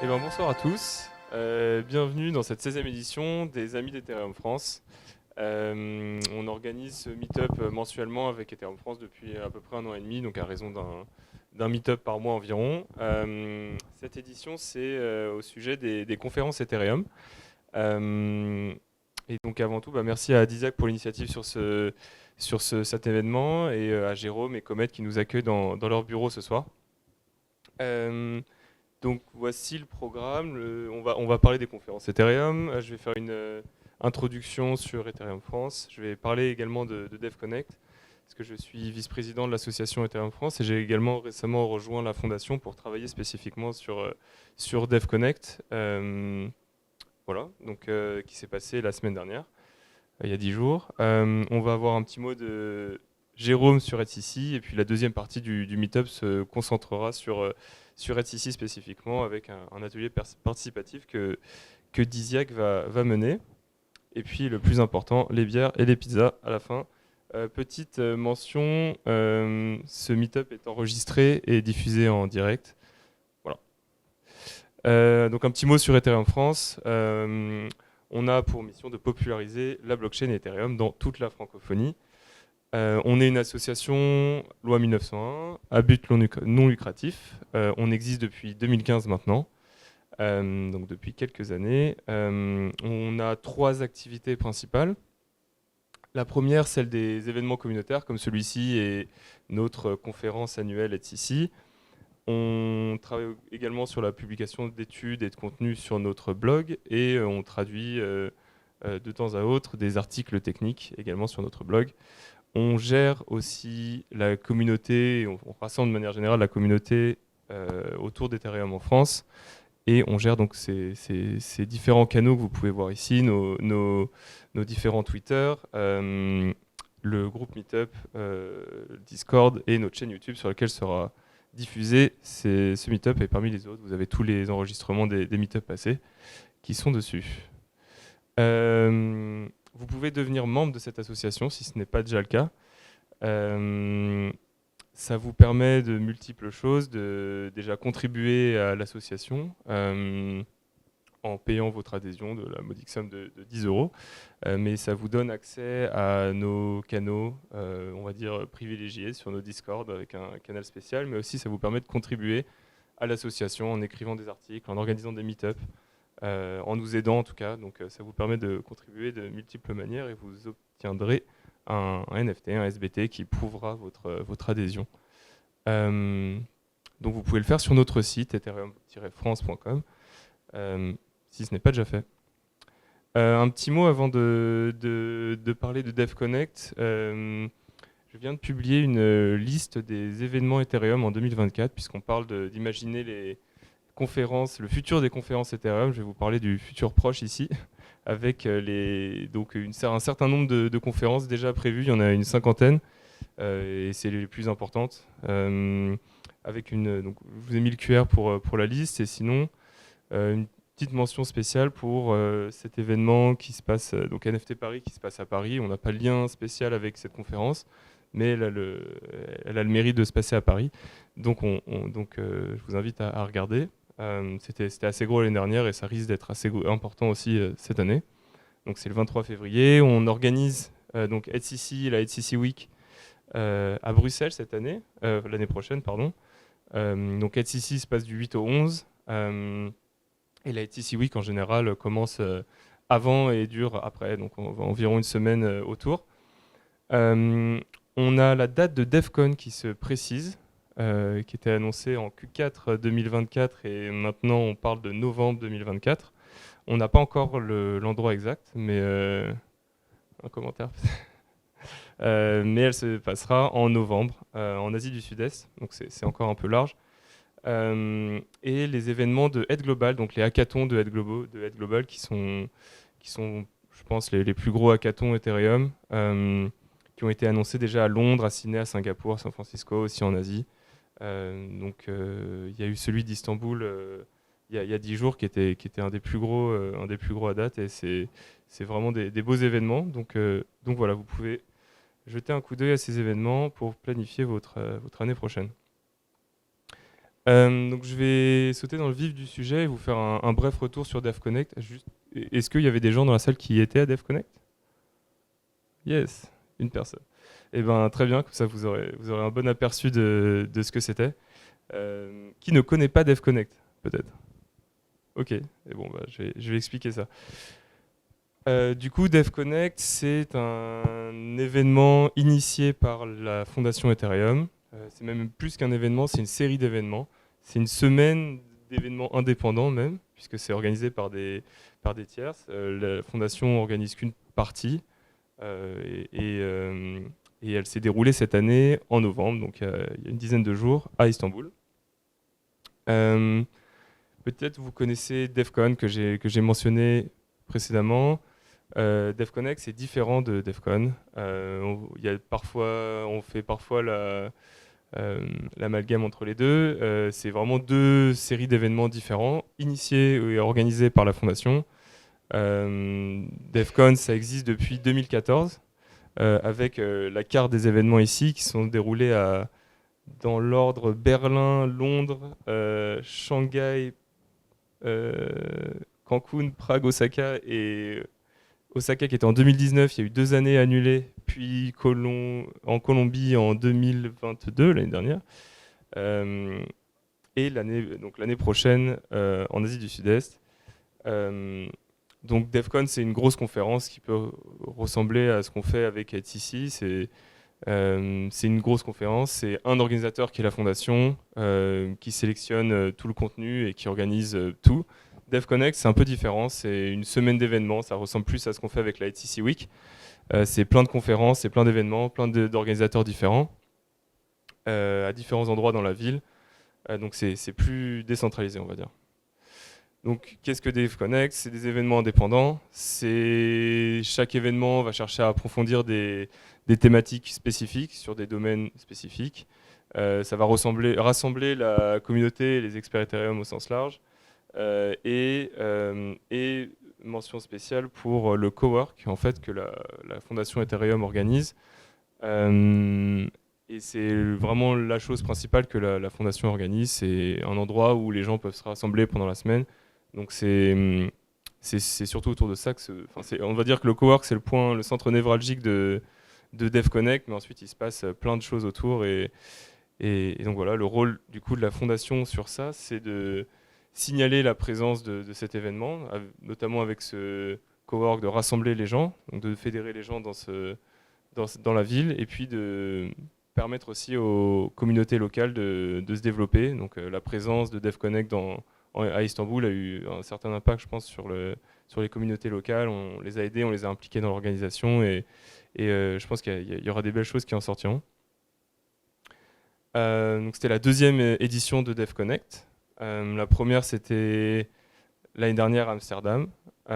Bonsoir à tous. Bienvenue dans cette 16e édition des Amis d'Ethereum France. On organise ce meet-up mensuellement avec Ethereum France depuis à peu près 1 an et demi, donc à raison d'un meet-up par mois environ. Cette édition, c'est au sujet des conférences Ethereum. Et donc avant tout, merci à Dizak pour l'initiative cet événement et à Jérôme et Comet qui nous accueillent dans leur bureau ce soir. Donc voici le programme. On va parler des conférences Ethereum. Je vais faire une introduction sur Ethereum France. Je vais parler également de DevConnect, parce que je suis vice-président de l'association Ethereum France et j'ai également récemment rejoint la fondation pour travailler spécifiquement sur DevConnect. Voilà, donc qui s'est passé la semaine dernière, il y a 10 jours. On va avoir un petit mot de Jérôme sur HCC, et puis la deuxième partie du meet-up se concentrera sur HCC spécifiquement, avec un atelier participatif que Diziac va mener. Et puis le plus important, les bières et les pizzas à la fin. Petite mention, ce meet-up est enregistré et diffusé en direct. Voilà. Donc un petit mot sur Ethereum France. On a pour mission de populariser la blockchain Ethereum dans toute la francophonie. On est une association loi 1901 à but non lucratif. On existe depuis 2015 maintenant, donc depuis quelques années. On a 3 activités principales. La première, celle des événements communautaires comme celui-ci et notre conférence annuelle ETHCC. On travaille également sur la publication d'études et de contenus sur notre blog, et on traduit de temps à autre des articles techniques également sur notre blog. On gère aussi la communauté, on rassemble de manière générale la communauté autour d'Ethereum en France, et on gère donc ces différents canaux que vous pouvez voir ici, nos différents Twitter, le groupe Meetup, Discord et notre chaîne YouTube sur laquelle sera diffusé ce Meetup, et parmi les autres, vous avez tous les enregistrements des Meetups passés qui sont dessus. Vous pouvez devenir membre de cette association si ce n'est pas déjà le cas. Ça vous permet de multiples choses, de déjà contribuer à l'association en payant votre adhésion de la modique somme de 10 euros, mais ça vous donne accès à nos canaux, on va dire privilégiés, sur nos Discord avec un canal spécial, mais aussi ça vous permet de contribuer à l'association en écrivant des articles, en organisant des meet-ups, en nous aidant en tout cas. Donc ça vous permet de contribuer de multiples manières, et vous obtiendrez un NFT, un SBT qui prouvera votre adhésion. Donc vous pouvez le faire sur notre site ethereum-france.com si ce n'est pas déjà fait. Un petit mot avant de parler de DevConnect. Je viens de publier une liste des événements Ethereum en 2024, puisqu'on parle d'imaginer les conférences, le futur des conférences Ethereum. Je vais vous parler du futur proche ici, avec un certain nombre de conférences déjà prévues. Il y en a une cinquantaine, et c'est les plus importantes. Donc, je vous ai mis le QR pour la liste, et sinon, une petite mention spéciale pour cet événement qui se passe, donc NFT Paris, qui se passe à Paris. On n'a pas de lien spécial avec cette conférence, mais elle a le mérite de se passer à Paris. Donc, je vous invite à regarder. C'était assez gros l'année dernière, et ça risque d'être assez important aussi cette année. Donc c'est le 23 février. On organise donc HCC, la HCC Week à Bruxelles cette année, l'année prochaine, pardon. Donc HCC se passe du 8 au 11. Et la HCC Week en général commence avant et dure après, donc on va environ une semaine autour. On a la date de DevCon qui se précise, qui était annoncée en Q4 2024, et maintenant on parle de novembre 2024. On n'a pas encore l'endroit exact, mais un commentaire. Mais elle se passera en novembre en Asie du Sud-Est, donc c'est encore un peu large. Et les événements de Head Global, donc les hackathons de Head Global, qui sont, je pense, les plus gros hackathons Ethereum, qui ont été annoncés déjà à Londres, à Sydney, à Singapour, à San Francisco, aussi en Asie. Donc il y a eu celui d'Istanbul il y a 10 jours, qui était un des plus gros à date, et c'est vraiment des beaux événements. Donc voilà, vous pouvez jeter un coup d'œil à ces événements pour planifier votre année prochaine. Donc je vais sauter dans le vif du sujet et vous faire un bref retour sur DevConnect. Est-ce qu'il y avait des gens dans la salle qui étaient à DevConnect? Yes, une personne. Eh ben très bien, comme ça vous aurez un bon aperçu de ce que c'était. Qui ne connaît pas DevConnect, peut-être? Ok, et bon, bah, je vais expliquer ça. Du coup, DevConnect, c'est un événement initié par la fondation Ethereum. C'est même plus qu'un événement, c'est une série d'événements. C'est une semaine d'événements indépendants même, puisque c'est organisé par des tierces. La fondation organise qu'une partie, et elle s'est déroulée cette année en novembre, donc il y a une dizaine de jours, à Istanbul. Euh, Peut-être vous connaissez DevCon que j'ai mentionné précédemment. DevConnect, c'est différent de DevCon. On fait parfois l'amalgame entre les deux. C'est vraiment deux séries d'événements différents, initiés et organisés par la fondation. DevCon, ça existe depuis 2014, avec la carte des événements ici, qui sont déroulés dans l'ordre Berlin, Londres, Shanghai, euh, Cancun, Prague, Osaka et Osaka qui était en 2019, il y a eu 2 années annulées, puis en Colombie en 2022, l'année dernière, euh, et l'année prochaine en Asie du Sud-Est. Euh, donc DevCon, c'est une grosse conférence qui peut ressembler à ce qu'on fait avec HTC. C'est une grosse conférence, c'est un organisateur qui est la fondation, qui sélectionne tout le contenu et qui organise tout. DevConnect, c'est un peu différent, c'est une semaine d'événements, ça ressemble plus à ce qu'on fait avec la HTC Week. C'est plein de conférences, c'est plein d'événements, plein d'organisateurs différents, à différents endroits dans la ville. Donc c'est plus décentralisé, on va dire. Donc, qu'est-ce que DevConnect? C'est des événements indépendants. Chaque événement va chercher à approfondir des thématiques spécifiques sur des domaines spécifiques. Ça va rassembler la communauté et les experts Ethereum au sens large. Et mention spéciale pour le cowork en fait, que la fondation Ethereum organise. Et c'est vraiment la chose principale que la fondation organise. C'est un endroit où les gens peuvent se rassembler pendant la semaine. Donc c'est surtout autour de ça on va dire que le cowork, c'est le centre névralgique de DevConnect, mais ensuite il se passe plein de choses autour. Et donc voilà, le rôle du coup de la fondation sur ça, c'est de signaler la présence de cet événement, notamment avec ce cowork, de rassembler les gens, donc de fédérer les gens dans la ville, et puis de permettre aussi aux communautés locales de se développer. Donc la présence de DevConnect à Istanbul a eu un certain impact, je pense, sur les communautés locales. On les a aidés, on les a impliqués dans l'organisation, et je pense qu'il y aura des belles choses qui en sortiront. Donc c'était la deuxième édition de DevConnect. La première, c'était l'année dernière à Amsterdam. Ça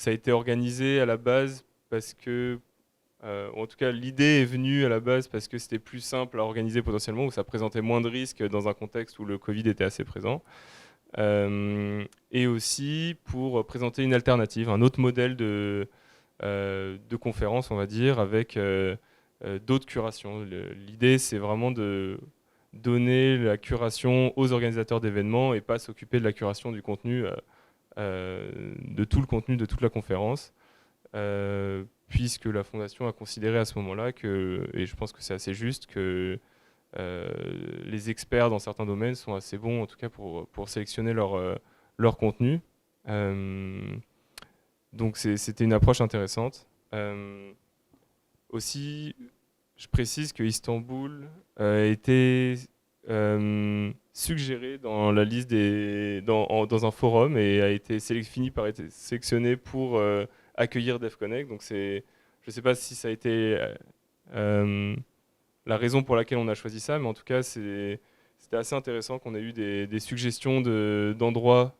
a été organisé à la base parce que, en tout cas, l'idée est venue à la base parce que c'était plus simple à organiser potentiellement, où ça présentait moins de risques dans un contexte où le Covid était assez présent. Et aussi pour présenter une alternative, un autre modèle de conférence, on va dire, avec d'autres curations. L'idée, c'est vraiment de donner la curation aux organisateurs d'événements et pas s'occuper de la curation du contenu, de tout le contenu de toute la conférence, puisque la fondation a considéré à ce moment-là et je pense que c'est assez juste, que les experts dans certains domaines sont assez bons, en tout cas pour sélectionner leur contenu. Donc c'était une approche intéressante. Aussi, je précise que Istanbul a été suggéré dans la liste dans un forum et a été fini par être sélectionné pour accueillir DevConnect. Donc je ne sais pas si ça a été la raison pour laquelle on a choisi ça, mais en tout cas c'était assez intéressant qu'on ait eu des suggestions d'endroits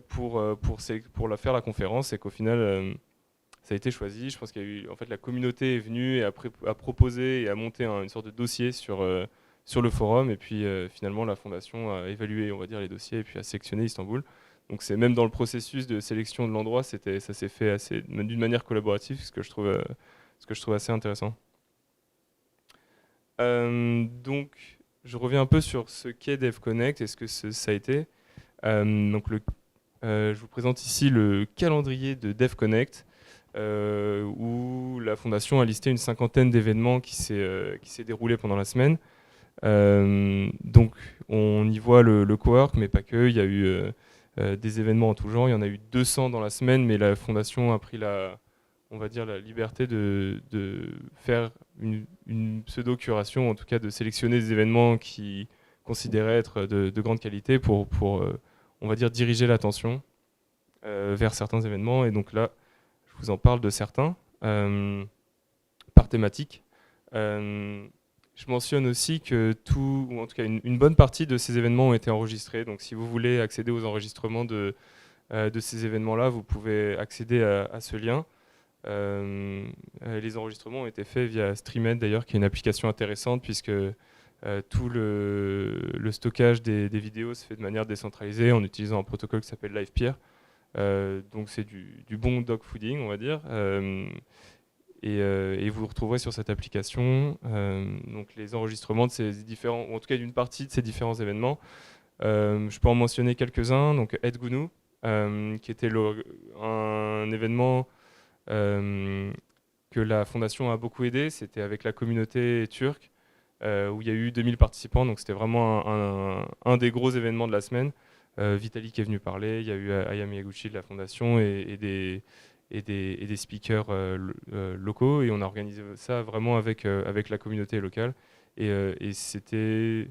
pour faire la conférence, et qu'au final ça a été choisi. Je pense qu'il y a eu, en fait, la communauté est venue et a proposé et a monté une sorte de dossier sur le forum, et puis finalement la fondation a évalué, on va dire, les dossiers et puis a sélectionné Istanbul. Donc c'est même dans le processus de sélection de l'endroit, ça s'est fait d'une manière collaborative, ce que je trouve assez intéressant. Donc, je reviens un peu sur ce qu'est DevConnect et ce que ça a été. Donc, je vous présente ici le calendrier de DevConnect, où la fondation a listé une cinquantaine d'événements qui s'est déroulé pendant la semaine. Donc, on y voit le cowork, mais pas que. Il y a eu des événements en tout genre. Il y en a eu 200 dans la semaine, mais la fondation a pris on va dire, la liberté de faire une pseudo-curation, en tout cas de sélectionner des événements qui considéraient être de grande qualité pour on va dire, diriger l'attention vers certains événements. Et donc là, je vous en parle de certains par thématique. Je mentionne aussi que ou en tout cas une bonne partie de ces événements ont été enregistrés. Donc si vous voulez accéder aux enregistrements de ces événements-là, vous pouvez accéder à ce lien. Les enregistrements ont été faits via Streamed d'ailleurs, qui est une application intéressante puisque tout le stockage des vidéos se fait de manière décentralisée en utilisant un protocole qui s'appelle LivePeer. Donc c'est du bon dogfooding, on va dire. Et vous retrouverez sur cette application donc les enregistrements de ces différents, ou en tout cas d'une partie de ces différents événements. Je peux en mentionner quelques-uns. Donc Ed Gunu, qui était un événement que la fondation a beaucoup aidé. C'était avec la communauté turque, où il y a eu 2000 participants. Donc c'était vraiment un des gros événements de la semaine. Vitalik est venu parler. Il y a eu Aya Miyaguchi de la fondation et des speakers locaux. Et on a organisé ça vraiment avec la communauté locale. Et c'était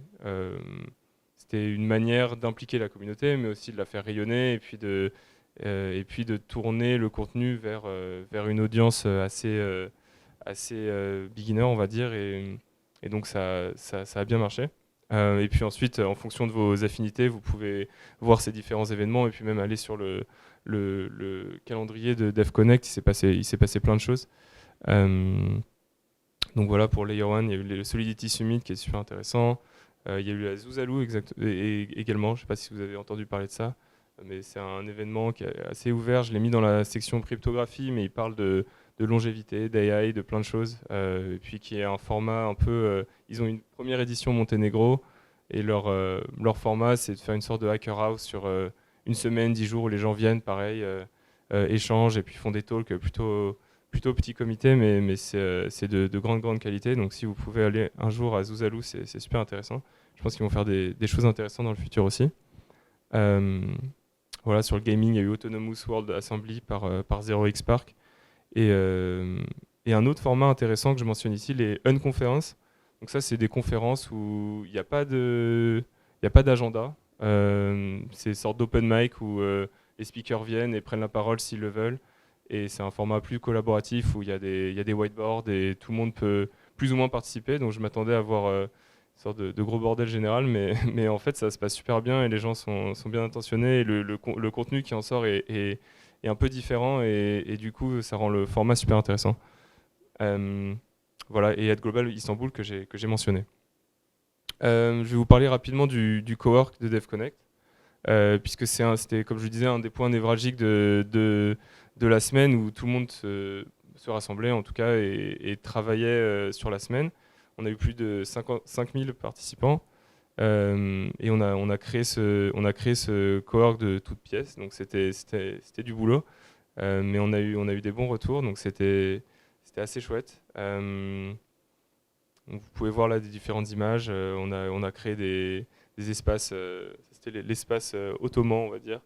une manière d'impliquer la communauté, mais aussi de la faire rayonner et puis de tourner le contenu vers une audience assez beginner, on va dire. Et donc ça a bien marché. Et puis ensuite, en fonction de vos affinités, vous pouvez voir ces différents événements et puis même aller sur le calendrier de DevConnect. Il s'est passé plein de choses. Donc voilà, pour Layer 1, il y a eu le Solidity Summit qui est super intéressant. Il y a eu la Zouzalou également, je ne sais pas si vous avez entendu parler de ça, mais c'est un événement qui est assez ouvert. Je l'ai mis dans la section cryptographie, mais il parle de longévité, d'AI, de plein de choses. Et puis qui est un format un peu... ils ont une première édition Monténégro, et leur format, c'est de faire une sorte de hacker house sur une semaine, 10 jours, où les gens viennent, pareil, échangent, et puis font des talks plutôt petit comité, mais c'est de grande qualité. Donc si vous pouvez aller un jour à Zouzalou, c'est super intéressant. Je pense qu'ils vont faire des choses intéressantes dans le futur aussi. Voilà, sur le gaming, il y a eu Autonomous World Assembly par 0xPark. Et un autre format intéressant que je mentionne ici, les Unconferences. Donc ça, c'est des conférences où il n'y a pas d'agenda. C'est une sorte d'open mic où les speakers viennent et prennent la parole s'ils le veulent. Et c'est un format plus collaboratif où il y a des whiteboards et tout le monde peut plus ou moins participer. Donc je m'attendais à avoir une sorte de gros bordel général, mais en fait ça se passe super bien et les gens sont bien intentionnés. Et le contenu qui en sort est un peu différent et du coup ça rend le format super intéressant. Voilà, et Ad Global Istanbul que j'ai mentionné. Je vais vous parler rapidement du cowork de DevConnect. Puisque c'était, comme je le disais, un des points névralgiques de la semaine où tout le monde se rassemblait, en tout cas, et travaillait sur la semaine. On a eu plus de 5000 participants et on a créé ce cowork de toutes pièces. Donc c'était du boulot, mais on a eu des bons retours, donc c'était assez chouette. Donc vous pouvez voir là des différentes images. On a créé des espaces, c'était l'espace ottoman, on va dire,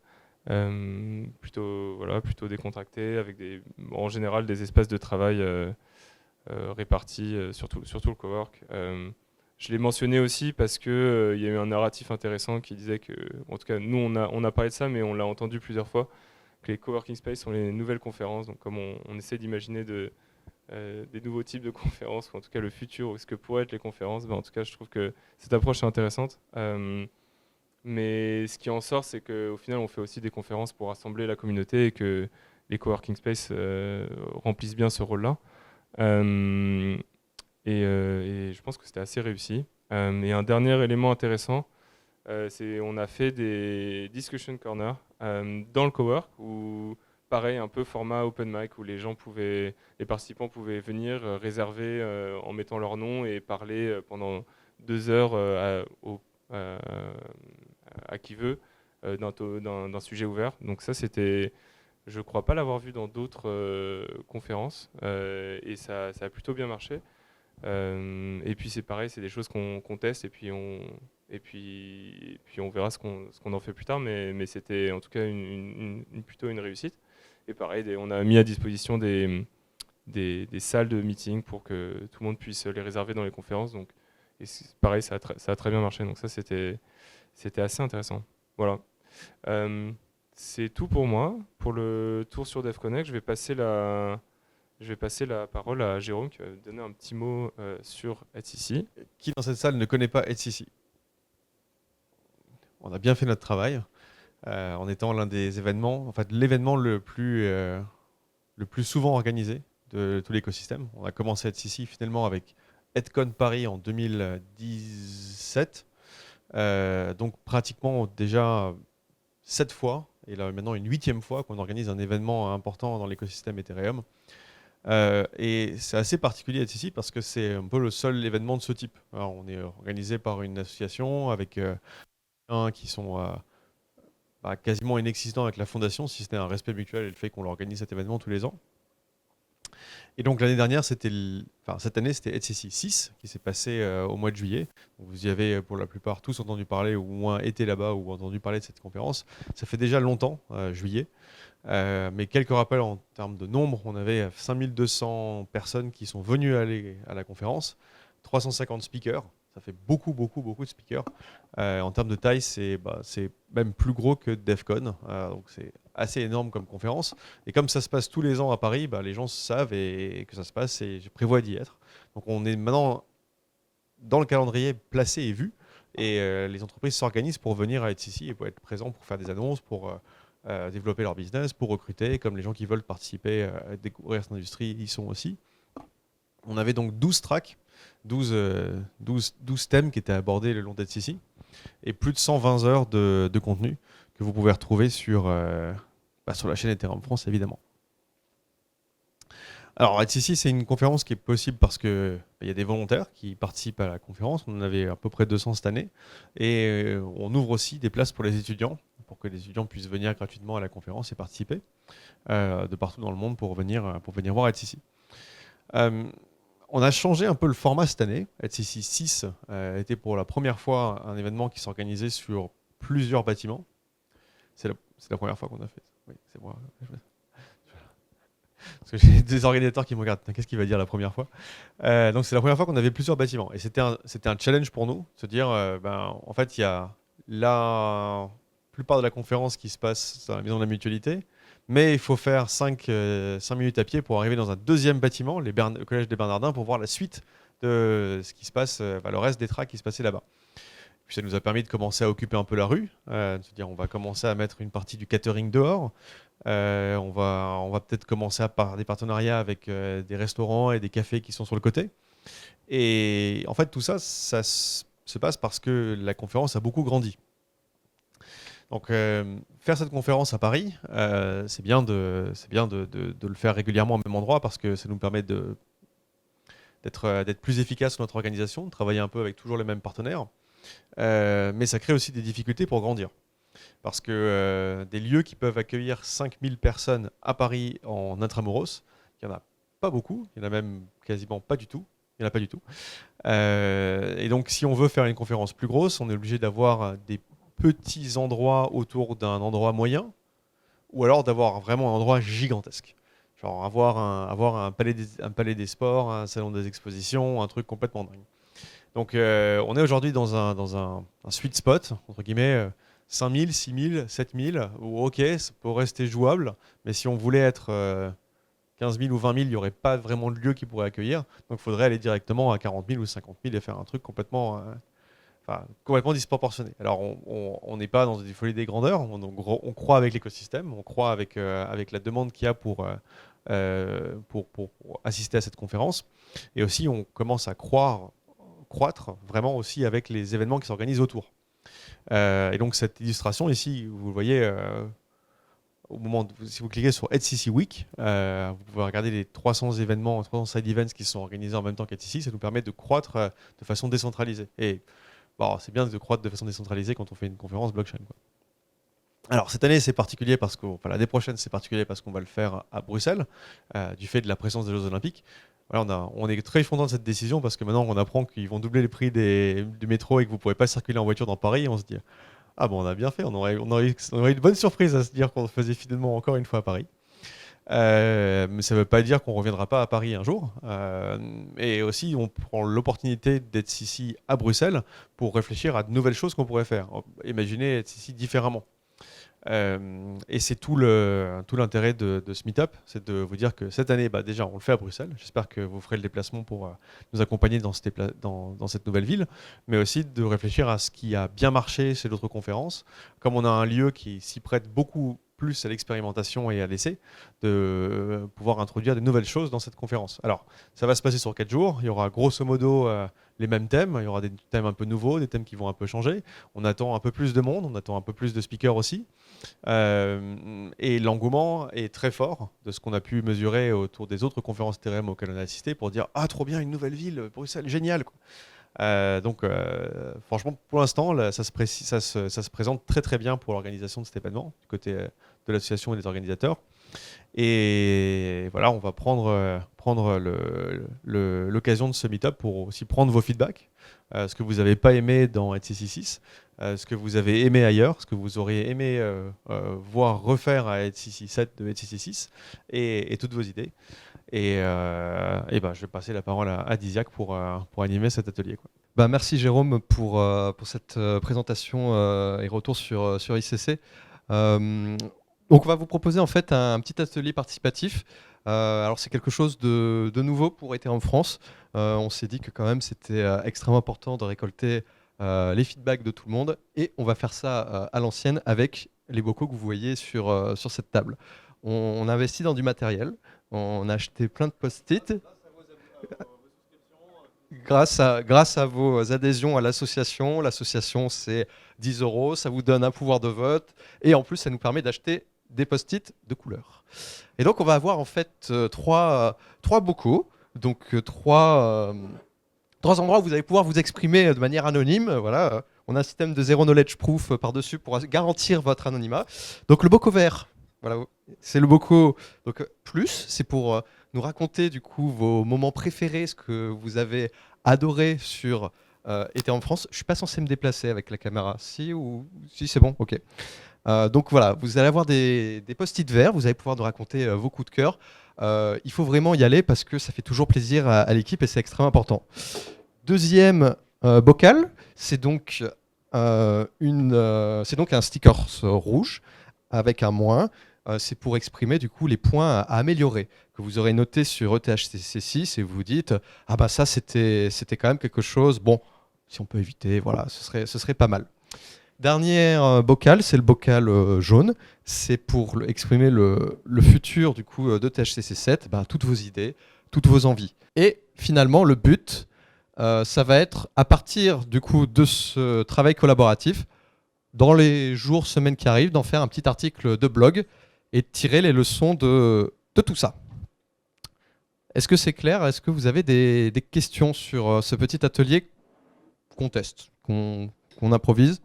plutôt décontracté, avec en général des espaces de travail répartis sur tout le cowork. Je l'ai mentionné aussi parce que il y a eu un narratif intéressant qui disait que, en tout cas, nous on a parlé de ça, mais on l'a entendu plusieurs fois, que les coworking space sont les nouvelles conférences. Donc comme on essaie d'imaginer des nouveaux types de conférences, ou en tout cas le futur, ou ce que pourraient être les conférences, en tout cas je trouve que cette approche est intéressante. Mais ce qui en sort, c'est qu'au final on fait aussi des conférences pour rassembler la communauté et que les coworking space remplissent bien ce rôle-là. Et je pense que c'était assez réussi. Et un dernier élément intéressant, c'est on a fait des discussion corners dans le cowork où pareil, un peu format open mic où les participants pouvaient venir réserver en mettant leur nom et parler pendant 2 heures euh, à qui veut d'un sujet ouvert. Donc ça, je crois pas l'avoir vu dans d'autres conférences et ça a plutôt bien marché. Et puis c'est pareil, c'est des choses qu'on teste et puis on verra ce qu'on en fait plus tard, mais c'était en tout cas plutôt une réussite. Et pareil, on a mis à disposition des salles de meeting pour que tout le monde puisse les réserver dans les conférences. Donc, et pareil, ça a très bien marché. Donc ça, c'était assez intéressant. Voilà. Euh, c'est tout pour moi. Pour le tour sur DevConnect, je vais passer la parole à Jérôme qui va donner un petit mot sur HCC. Qui dans cette salle ne connaît pas HCC? On a bien fait notre travail en étant l'un des événements, en fait l'événement le plus souvent organisé de tout l'écosystème. On a commencé HCC finalement avec EdCon Paris en 2017, donc pratiquement déjà 7 fois, et là maintenant une 8e fois qu'on organise un événement important dans l'écosystème Ethereum. Et c'est assez particulier HCC parce que c'est un peu le seul événement de ce type. Alors, on est organisé par une association avec qui sont quasiment inexistants avec la fondation, si c'était un respect mutuel et le fait qu'on organise cet événement tous les ans. Et donc l'année dernière, cette année, c'était HCC 6 qui s'est passé au mois de juillet. Donc, vous y avez pour la plupart tous entendu parler, ou au moins été là-bas ou entendu parler de cette conférence. Ça fait déjà longtemps, juillet. Mais quelques rappels en termes de nombre. On avait 5200 personnes qui sont venues aller à la conférence, 350 speakers. Ça fait beaucoup, beaucoup, beaucoup de speakers. En termes de taille, c'est même plus gros que DevCon. Donc c'est assez énorme comme conférence. Et comme ça se passe tous les ans à Paris, les gens savent et que ça se passe et je prévois d'y être. Donc on est maintenant dans le calendrier placé et vu. Et les entreprises s'organisent pour venir à HCC et pour être présents, pour faire des annonces, pour développer leur business, pour recruter, comme les gens qui veulent participer à découvrir cette industrie, ils sont aussi. On avait donc 12 tracks, 12 thèmes qui étaient abordés le long d'HCC et plus de 120 heures de contenu que vous pouvez retrouver sur la chaîne Ethereum France, évidemment. Alors, HCC, c'est une conférence qui est possible parce qu'il y a des volontaires qui participent à la conférence. On en avait à peu près 200 cette année. Et on ouvre aussi des places pour les étudiants, pour que les étudiants puissent venir gratuitement à la conférence et participer de partout dans le monde pour venir voir HCC. On a changé un peu le format cette année. HCC 6 était pour la première fois un événement qui s'organisait sur plusieurs bâtiments. C'est la première fois qu'on a fait ça. Oui, c'est moi. Parce que j'ai des organisateurs qui me regardent. Qu'est-ce qu'il va dire la première fois? Donc c'est la première fois qu'on avait plusieurs bâtiments. Et c'était un challenge pour nous, de se dire, en fait, il y a la plupart de la conférence qui se passe dans la maison de la mutualité, mais il faut faire 5 minutes à pied pour arriver dans un deuxième bâtiment, le collège des Bernardins, pour voir la suite de ce qui se passe, le reste des tracks qui se passaient là-bas. Puis ça nous a permis de commencer à occuper un peu la rue, de se dire on va commencer à mettre une partie du catering dehors. On va peut-être commencer à par des partenariats avec des restaurants et des cafés qui sont sur le côté. Et en fait, tout ça, ça se passe parce que la conférence a beaucoup grandi. Donc, faire cette conférence à Paris, c'est bien de le faire régulièrement au même endroit parce que ça nous permet d'être plus efficace dans notre organisation, de travailler un peu avec toujours les mêmes partenaires. Mais ça crée aussi des difficultés pour grandir. Parce que des lieux qui peuvent accueillir 5000 personnes à Paris en intramuros, il n'y en a pas beaucoup, il n'y en a même quasiment pas du tout. Il n'y en a pas du tout. Et donc, si on veut faire une conférence plus grosse, on est obligé d'avoir des petits endroits autour d'un endroit moyen, ou alors d'avoir vraiment un endroit gigantesque. Genre avoir un palais des sports, un salon des expositions, un truc complètement dingue. Donc on est aujourd'hui dans un sweet spot, entre guillemets, 5000, 6000, 7000, où ok, ça peut rester jouable, mais si on voulait être 15 000 ou 20 000, il n'y aurait pas vraiment de lieu qui pourrait accueillir. Donc il faudrait aller directement à 40 000 ou 50 000 et faire un truc complètement disproportionné. Alors on n'est pas dans des folies des grandeurs, on croit avec l'écosystème, on croit avec la demande qu'il y a pour assister à cette conférence. Et aussi on commence à croître vraiment aussi avec les événements qui s'organisent autour. Et donc cette illustration ici, vous le voyez, si vous cliquez sur HCC Week, vous pouvez regarder les 300 événements, 300 side events qui sont organisés en même temps qu'HCC. Ça nous permet de croître de façon décentralisée. Et bon, c'est bien de croître de façon décentralisée quand on fait une conférence blockchain, quoi. Alors cette année c'est particulier parce que, enfin l'année prochaine c'est particulier parce qu'on va le faire à Bruxelles, du fait de la présence des Jeux Olympiques. Voilà, on est très content de cette décision parce que maintenant on apprend qu'ils vont doubler les prix du métro et que vous ne pourrez pas circuler en voiture dans Paris. Et on se dit ah bon, on a bien fait, on aurait eu une bonne surprise à se dire qu'on le faisait finalement encore une fois à Paris. Mais ça ne veut pas dire qu'on ne reviendra pas à Paris un jour. Et aussi, on prend l'opportunité d'être ici à Bruxelles pour réfléchir à de nouvelles choses qu'on pourrait faire. Imaginez être ici différemment. Et c'est tout l'intérêt de ce meet-up, c'est de vous dire que cette année, déjà, on le fait à Bruxelles. J'espère que vous ferez le déplacement pour nous accompagner dans cette nouvelle ville, mais aussi de réfléchir à ce qui a bien marché chez d'autres conférences. Comme on a un lieu qui s'y prête beaucoup plus à l'expérimentation et à l'essai, de pouvoir introduire de nouvelles choses dans cette conférence. Alors, ça va se passer sur 4 jours. Il y aura grosso modo les mêmes thèmes. Il y aura des thèmes un peu nouveaux, des thèmes qui vont un peu changer. On attend un peu plus de monde, on attend un peu plus de speakers aussi. Et l'engouement est très fort de ce qu'on a pu mesurer autour des autres conférences Ethereum auxquelles on a assisté pour dire « Ah, trop bien, une nouvelle ville, Bruxelles, génial !» Donc, franchement, pour l'instant, ça se présente très très bien pour l'organisation de cet événement, du côté de l'association et des organisateurs. Et voilà, on va prendre l'occasion de ce meet-up pour aussi prendre vos feedbacks, ce que vous n'avez pas aimé dans HCC6, ce que vous avez aimé ailleurs, ce que vous auriez aimé voir refaire à HCC7 de HCC6, et toutes vos idées. Et je vais passer la parole à Diziak pour animer cet atelier, quoi. Merci Jérôme pour cette présentation et retour sur ICC. Donc on va vous proposer en fait un petit atelier participatif. Alors c'est quelque chose de nouveau pour Ethereum France. On s'est dit que quand même c'était extrêmement important de récolter les feedbacks de tout le monde, et on va faire ça à l'ancienne avec les bocaux que vous voyez sur cette table. On investit dans du matériel, on a acheté plein de post-it. Grâce à vos adhésions à l'association. L'association, c'est 10 €, ça vous donne un pouvoir de vote, et en plus, ça nous permet d'acheter des post-it de couleur. Et donc, on va avoir en fait trois bocaux, donc trois endroits où vous allez pouvoir vous exprimer de manière anonyme. Voilà. On a un système de zero knowledge proof par-dessus pour garantir votre anonymat. Donc, le boco vert, voilà, c'est le boco plus, c'est pour nous raconter du coup vos moments préférés, ce que vous avez adoré sur Ethereum France. Je suis pas censé me déplacer avec la caméra, si c'est bon, ok. Donc voilà, vous allez avoir des post-it verts, vous allez pouvoir nous raconter vos coups de cœur. Il faut vraiment y aller parce que ça fait toujours plaisir à l'équipe et c'est extrêmement important. Deuxième bocal, c'est donc un sticker rouge avec un moins. C'est pour exprimer du coup les points à améliorer que vous aurez noté sur ETHCC6 et vous vous dites ah bah ça c'était quand même quelque chose, bon, si on peut éviter, voilà, ce serait pas mal. Dernier bocal, c'est le bocal jaune, c'est pour exprimer le futur du coup d'ETHCC7, toutes vos idées, toutes vos envies. Et finalement le but, ça va être à partir du coup de ce travail collaboratif, dans les jours, semaines qui arrivent, d'en faire un petit article de blog et de tirer les leçons de tout ça. Est-ce que c'est clair? Est-ce que vous avez des questions sur ce petit atelier qu'on teste, qu'on improvise?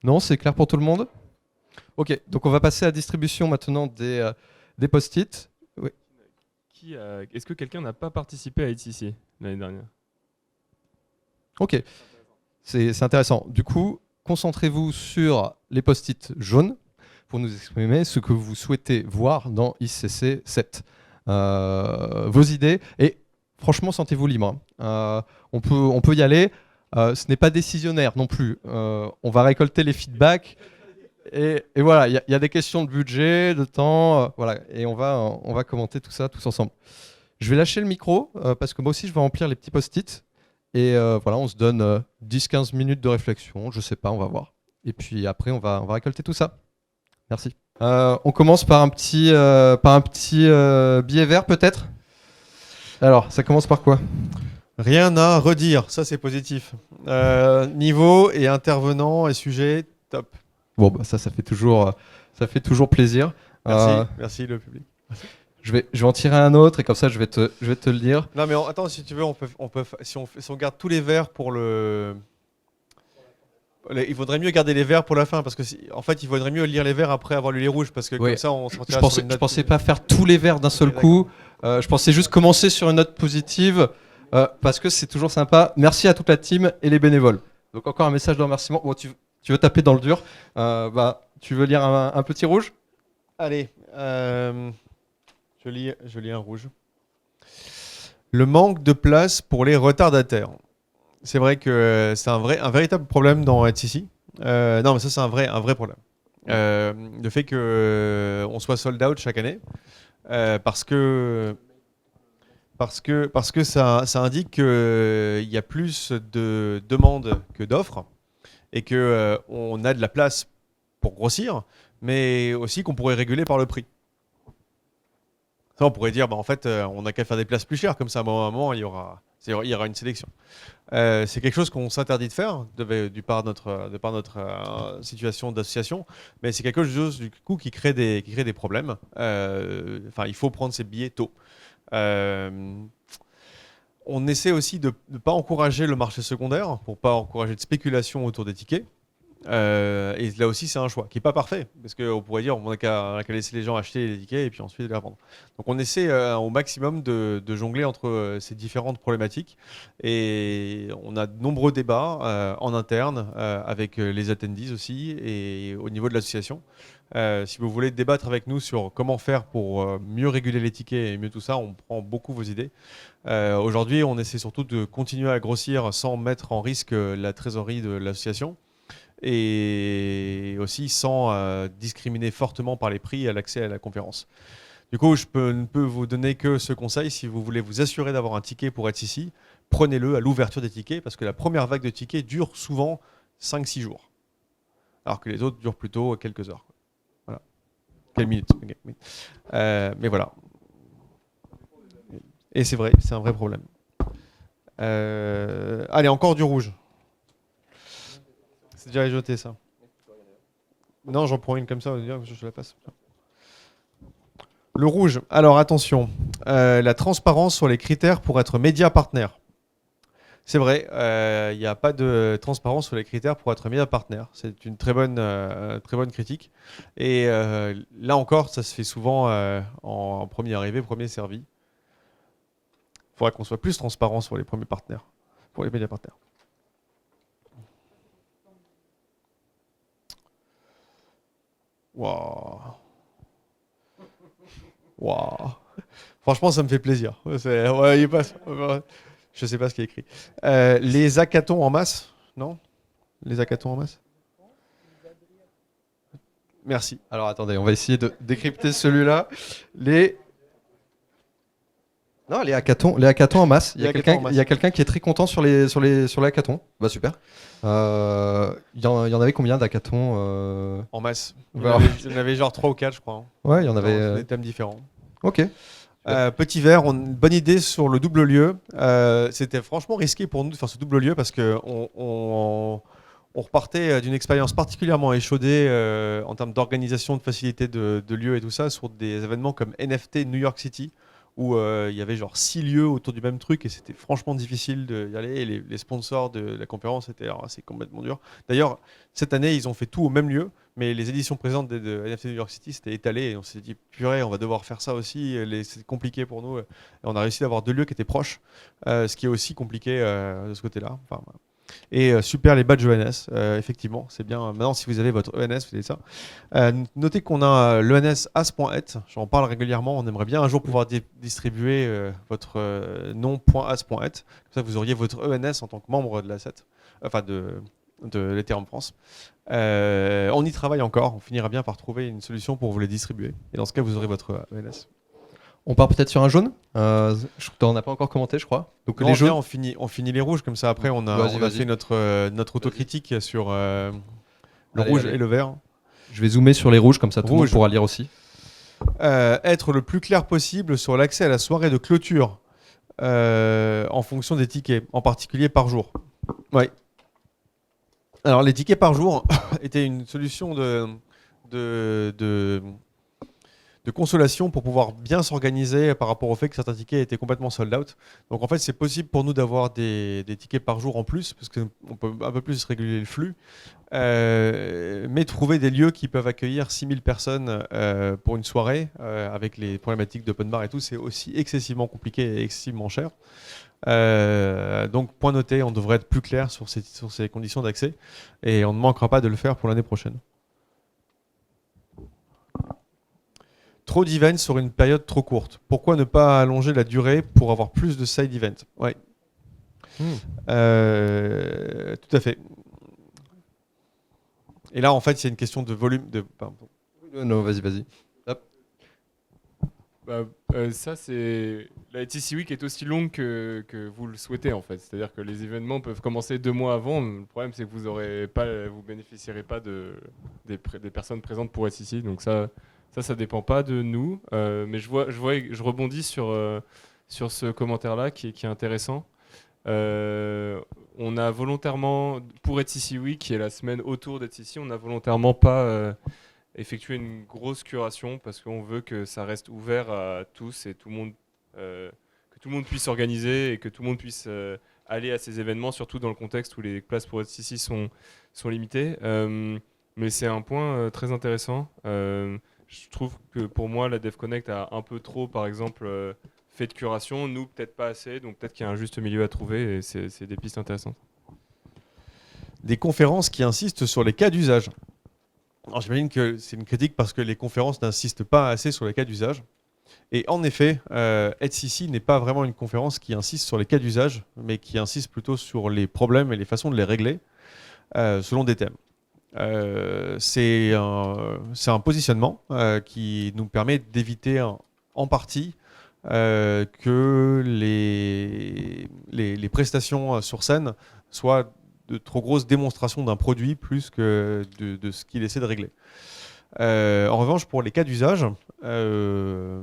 Non, c'est clair pour tout le monde? Ok, donc on va passer à la distribution maintenant des post-it. Oui. Est-ce que quelqu'un n'a pas participé à HCC l'année dernière? Ok, c'est intéressant. Du coup, concentrez-vous sur les post-it jaunes pour nous exprimer ce que vous souhaitez voir dans ICC 7. Vos idées, et franchement, sentez-vous libre. On peut y aller. Ce n'est pas décisionnaire non plus. On va récolter les feedbacks. Et voilà, il y a des questions de budget, de temps, voilà, et on va commenter tout ça tous ensemble. Je vais lâcher le micro parce que moi aussi je vais remplir les petits post-it. Et voilà, on se donne 10-15 minutes de réflexion, je sais pas, on va voir. Et puis après, on va récolter tout ça. Merci. On commence par un petit billet vert peut-être. Alors, ça commence par quoi? Rien à redire, ça c'est positif. Niveau et intervenant et sujet, top. Bon, bah, ça fait toujours plaisir. Merci, merci le public. Je vais en tirer un autre et comme ça, je vais te le dire. Non, mais attends, si tu veux, si on garde tous les verres pour il vaudrait mieux garder les verts pour la fin parce que en fait il vaudrait mieux lire les verts après avoir lu les rouges parce que Oui. comme ça on sortira Je sur une note. pensais pas faire tous les verres d'un seul Ok, coup. Je pensais juste commencer sur une note positive parce que c'est toujours sympa. Merci à toute la team et les bénévoles. Donc encore un message de remerciement. Bon, tu veux taper dans le dur. Tu veux lire un petit rouge? Allez, je lis un rouge. Le manque de place pour les retardataires. C'est vrai que c'est un véritable problème dans HCC. Non, mais ça c'est un vrai problème. Le fait que on soit sold out chaque année, parce que ça indique qu'il y a plus de demandes que d'offres et que on a de la place pour grossir, mais aussi qu'on pourrait réguler par le prix. Ça, on pourrait dire, en fait, on n'a qu'à faire des places plus chères, comme ça, à un moment, il y aura une sélection. C'est quelque chose qu'on s'interdit de faire, de par notre situation d'association, mais c'est quelque chose, du coup, qui crée des problèmes. Il faut prendre ses billets tôt. On essaie aussi de ne pas encourager le marché secondaire, pour ne pas encourager de spéculation autour des tickets. Et là aussi, c'est un choix qui n'est pas parfait, parce qu'on pourrait dire on n'a qu'à laisser les gens acheter les tickets et puis ensuite les revendre. Donc on essaie au maximum de jongler entre ces différentes problématiques. Et on a de nombreux débats en interne avec les attendees aussi et au niveau de l'association. Si vous voulez débattre avec nous sur comment faire pour mieux réguler les tickets et mieux tout ça, on prend beaucoup vos idées. Aujourd'hui, on essaie surtout de continuer à grossir sans mettre en risque la trésorerie de l'association. Et aussi sans discriminer fortement par les prix à l'accès à la conférence. Du coup, je ne peux vous donner que ce conseil. Si vous voulez vous assurer d'avoir un ticket pour être ici, prenez-le à l'ouverture des tickets, parce que la première vague de tickets dure souvent 5-6 jours, alors que les autres durent plutôt quelques heures. Voilà. Quelques minutes. Mais voilà. Et c'est vrai, c'est un vrai problème. Allez, encore du rouge. C'est déjà jeté ça. Non, j'en prends une comme ça, je la passe. Le rouge. Alors attention, la transparence sur les critères pour être média partenaire. C'est vrai, il n'y a pas de transparence sur les critères pour être média partenaire. C'est une très bonne critique. Et là encore, ça se fait souvent en premier arrivé, premier servi. Il faudrait qu'on soit plus transparent sur les premiers partenaires, pour les médias partenaires. Waouh. Franchement, ça me fait plaisir. Il passe. Je sais pas ce qui est écrit. Les hackathons en masse, non? Les hackathons en masse? Merci. Alors attendez, on va essayer de décrypter celui-là. Les hackathons en masse. Il y a quelqu'un qui est très content sur les hackathons. Bah super. Il y en avait combien d'hackathons En masse. Il y Voilà. en avait genre 3 ou 4, je crois. Hein. Ouais, il y en avait. Des thèmes différents. Ok. Petit verre, une bonne idée sur le double lieu. C'était franchement risqué pour nous de faire ce double lieu parce qu'on repartait d'une expérience particulièrement échaudée en termes d'organisation, de facilité de lieu et tout ça sur des événements comme NFT New York City où il y avait genre 6 lieux autour du même truc et c'était franchement difficile d'y aller. Et les sponsors de la conférence étaient c'est complètement dur. D'ailleurs, cette année, ils ont fait tout au même lieu, mais les éditions présentes de NFT New York City, c'était étalé et on s'est dit, purée, on va devoir faire ça aussi. C'est compliqué pour nous. Et on a réussi d'avoir 2 lieux qui étaient proches, ce qui est aussi compliqué de ce côté-là. Enfin, voilà. Et super les badges ENS, effectivement, c'est bien. Maintenant, si vous avez votre ENS, vous avez ça. Notez qu'on a l'ENS as.et, j'en parle régulièrement, on aimerait bien un jour pouvoir distribuer votre nom.as.et, comme ça vous auriez votre ENS en tant que membre de l'asset, enfin de l'Ethereum France. On y travaille encore, on finira bien par trouver une solution pour vous les distribuer. Et dans ce cas, vous aurez votre ENS. On part peut-être sur un jaune. On n'a pas encore commenté, je crois. Donc Non, les jaunes. on finit les rouges, comme ça après on a fait notre autocritique sur le rouge et le vert. Je vais zoomer sur les rouges, comme ça tout le monde pourra lire aussi. Être le plus clair possible sur l'accès à la soirée de clôture en fonction des tickets, en particulier par jour. Oui. Alors, les tickets par jour étaient une solution de, de, de consolation pour pouvoir bien s'organiser par rapport au fait que certains tickets étaient complètement sold out. Donc, en fait, c'est possible pour nous d'avoir des tickets par jour en plus, parce qu'on peut un peu plus réguler le flux. Mais trouver des lieux qui peuvent accueillir 6000 personnes pour une soirée, avec les problématiques d'open bar et tout, c'est aussi excessivement compliqué et excessivement cher. Donc, point noté, on devrait être plus clair sur ces conditions d'accès et on ne manquera pas de le faire pour l'année prochaine. Trop d'events sur une période trop courte. Pourquoi ne pas allonger la durée pour avoir plus de side events? Ouais. Tout à fait. Et là, en fait, il y a une question de volume. Pardon. Non, vas-y. Ça, c'est la HTC Week est aussi longue que vous le souhaitez en fait. C'est-à-dire que les événements peuvent commencer 2 mois avant. Le problème, c'est que vous bénéficierez pas des personnes présentes pour être ici. Donc ça dépend pas de nous. Mais je rebondis sur ce commentaire-là qui est intéressant. On a volontairement, pour HTC Week, qui est la semaine autour d'HTC, on n'a volontairement pas effectué une grosse curation parce qu'on veut que ça reste ouvert à tous et que tout le monde puisse s'organiser et que tout le monde puisse aller à ces événements, surtout dans le contexte où les places pour HTC sont limitées. Mais c'est un point très intéressant. Je trouve que pour moi, la DevConnect a un peu trop, par exemple, fait de curation. Nous, peut-être pas assez. Donc peut-être qu'il y a un juste milieu à trouver et c'est des pistes intéressantes. Des conférences qui insistent sur les cas d'usage. Alors j'imagine que c'est une critique parce que les conférences n'insistent pas assez sur les cas d'usage. Et en effet, HCC n'est pas vraiment une conférence qui insiste sur les cas d'usage, mais qui insiste plutôt sur les problèmes et les façons de les régler selon des thèmes. C'est un positionnement qui nous permet d'éviter en partie que les prestations sur scène soient de trop grosses démonstrations d'un produit plus que de ce qu'il essaie de régler. En revanche, pour les cas d'usage, je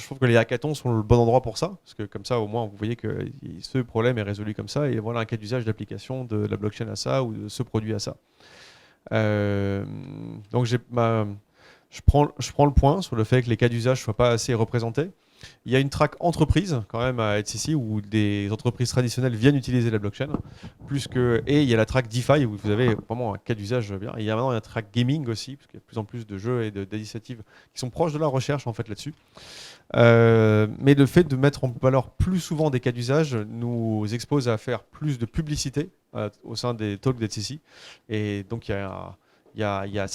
trouve que les hackathons sont le bon endroit pour ça, parce que comme ça, au moins, vous voyez que ce problème est résolu comme ça, et voilà un cas d'usage d'application de la blockchain à ça, ou de ce produit à ça. Donc, je prends le point sur le fait que les cas d'usage ne soient pas assez représentés. Il y a une track entreprise quand même à HTC où des entreprises traditionnelles viennent utiliser la blockchain, et il y a la track DeFi où vous avez vraiment un cas d'usage bien. Et il y a maintenant une track gaming aussi, parce qu'il y a de plus en plus de jeux et d'initiatives qui sont proches de la recherche en fait là-dessus. Mais le fait de mettre en valeur plus souvent des cas d'usage nous expose à faire plus de publicité au sein des talks d'HTC. Et donc ça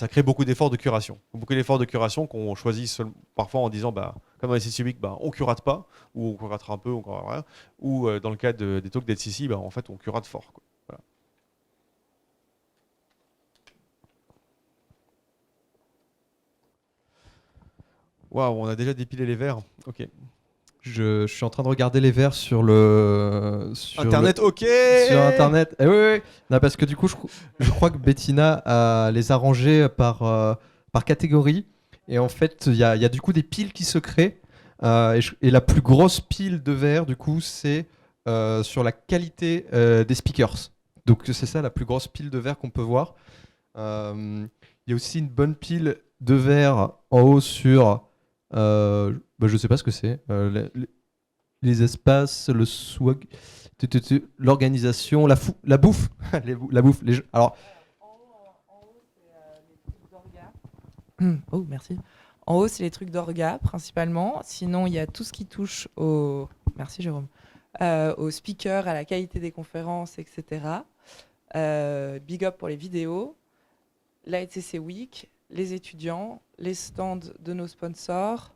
crée beaucoup d'efforts de curation. Beaucoup d'efforts de curation qu'on choisit parfois en disant, comme dans les HTC Week, on curate pas, ou on curatera un peu, ou rien. Ou dans le cas des talks d'HTC, en fait, on curate fort. Quoi. Voilà. Waouh, on a déjà dépilé les verres. Ok. Je suis en train de regarder les verres sur Internet, ok. Sur Internet. Oui. Non, parce que du coup, je crois que Bettina les a rangés par catégorie. Et en fait, il y a du coup des piles qui se créent. Et la plus grosse pile de verres, du coup, c'est sur la qualité des speakers. Donc c'est ça la plus grosse pile de verres qu'on peut voir. Il y a aussi une bonne pile de verres en haut sur... je sais pas ce que c'est. Les espaces, le swag, l'organisation, la bouffe. La bouffe. Alors, en haut, c'est les trucs d'orga. Oh, merci. En haut, c'est les trucs d'orga, principalement. Sinon, il y a tout ce qui touche au... Merci, Jérôme. Aux speakers, à la qualité des conférences, etc. Big up pour les vidéos. La HTC Week, les étudiants, les stands de nos sponsors,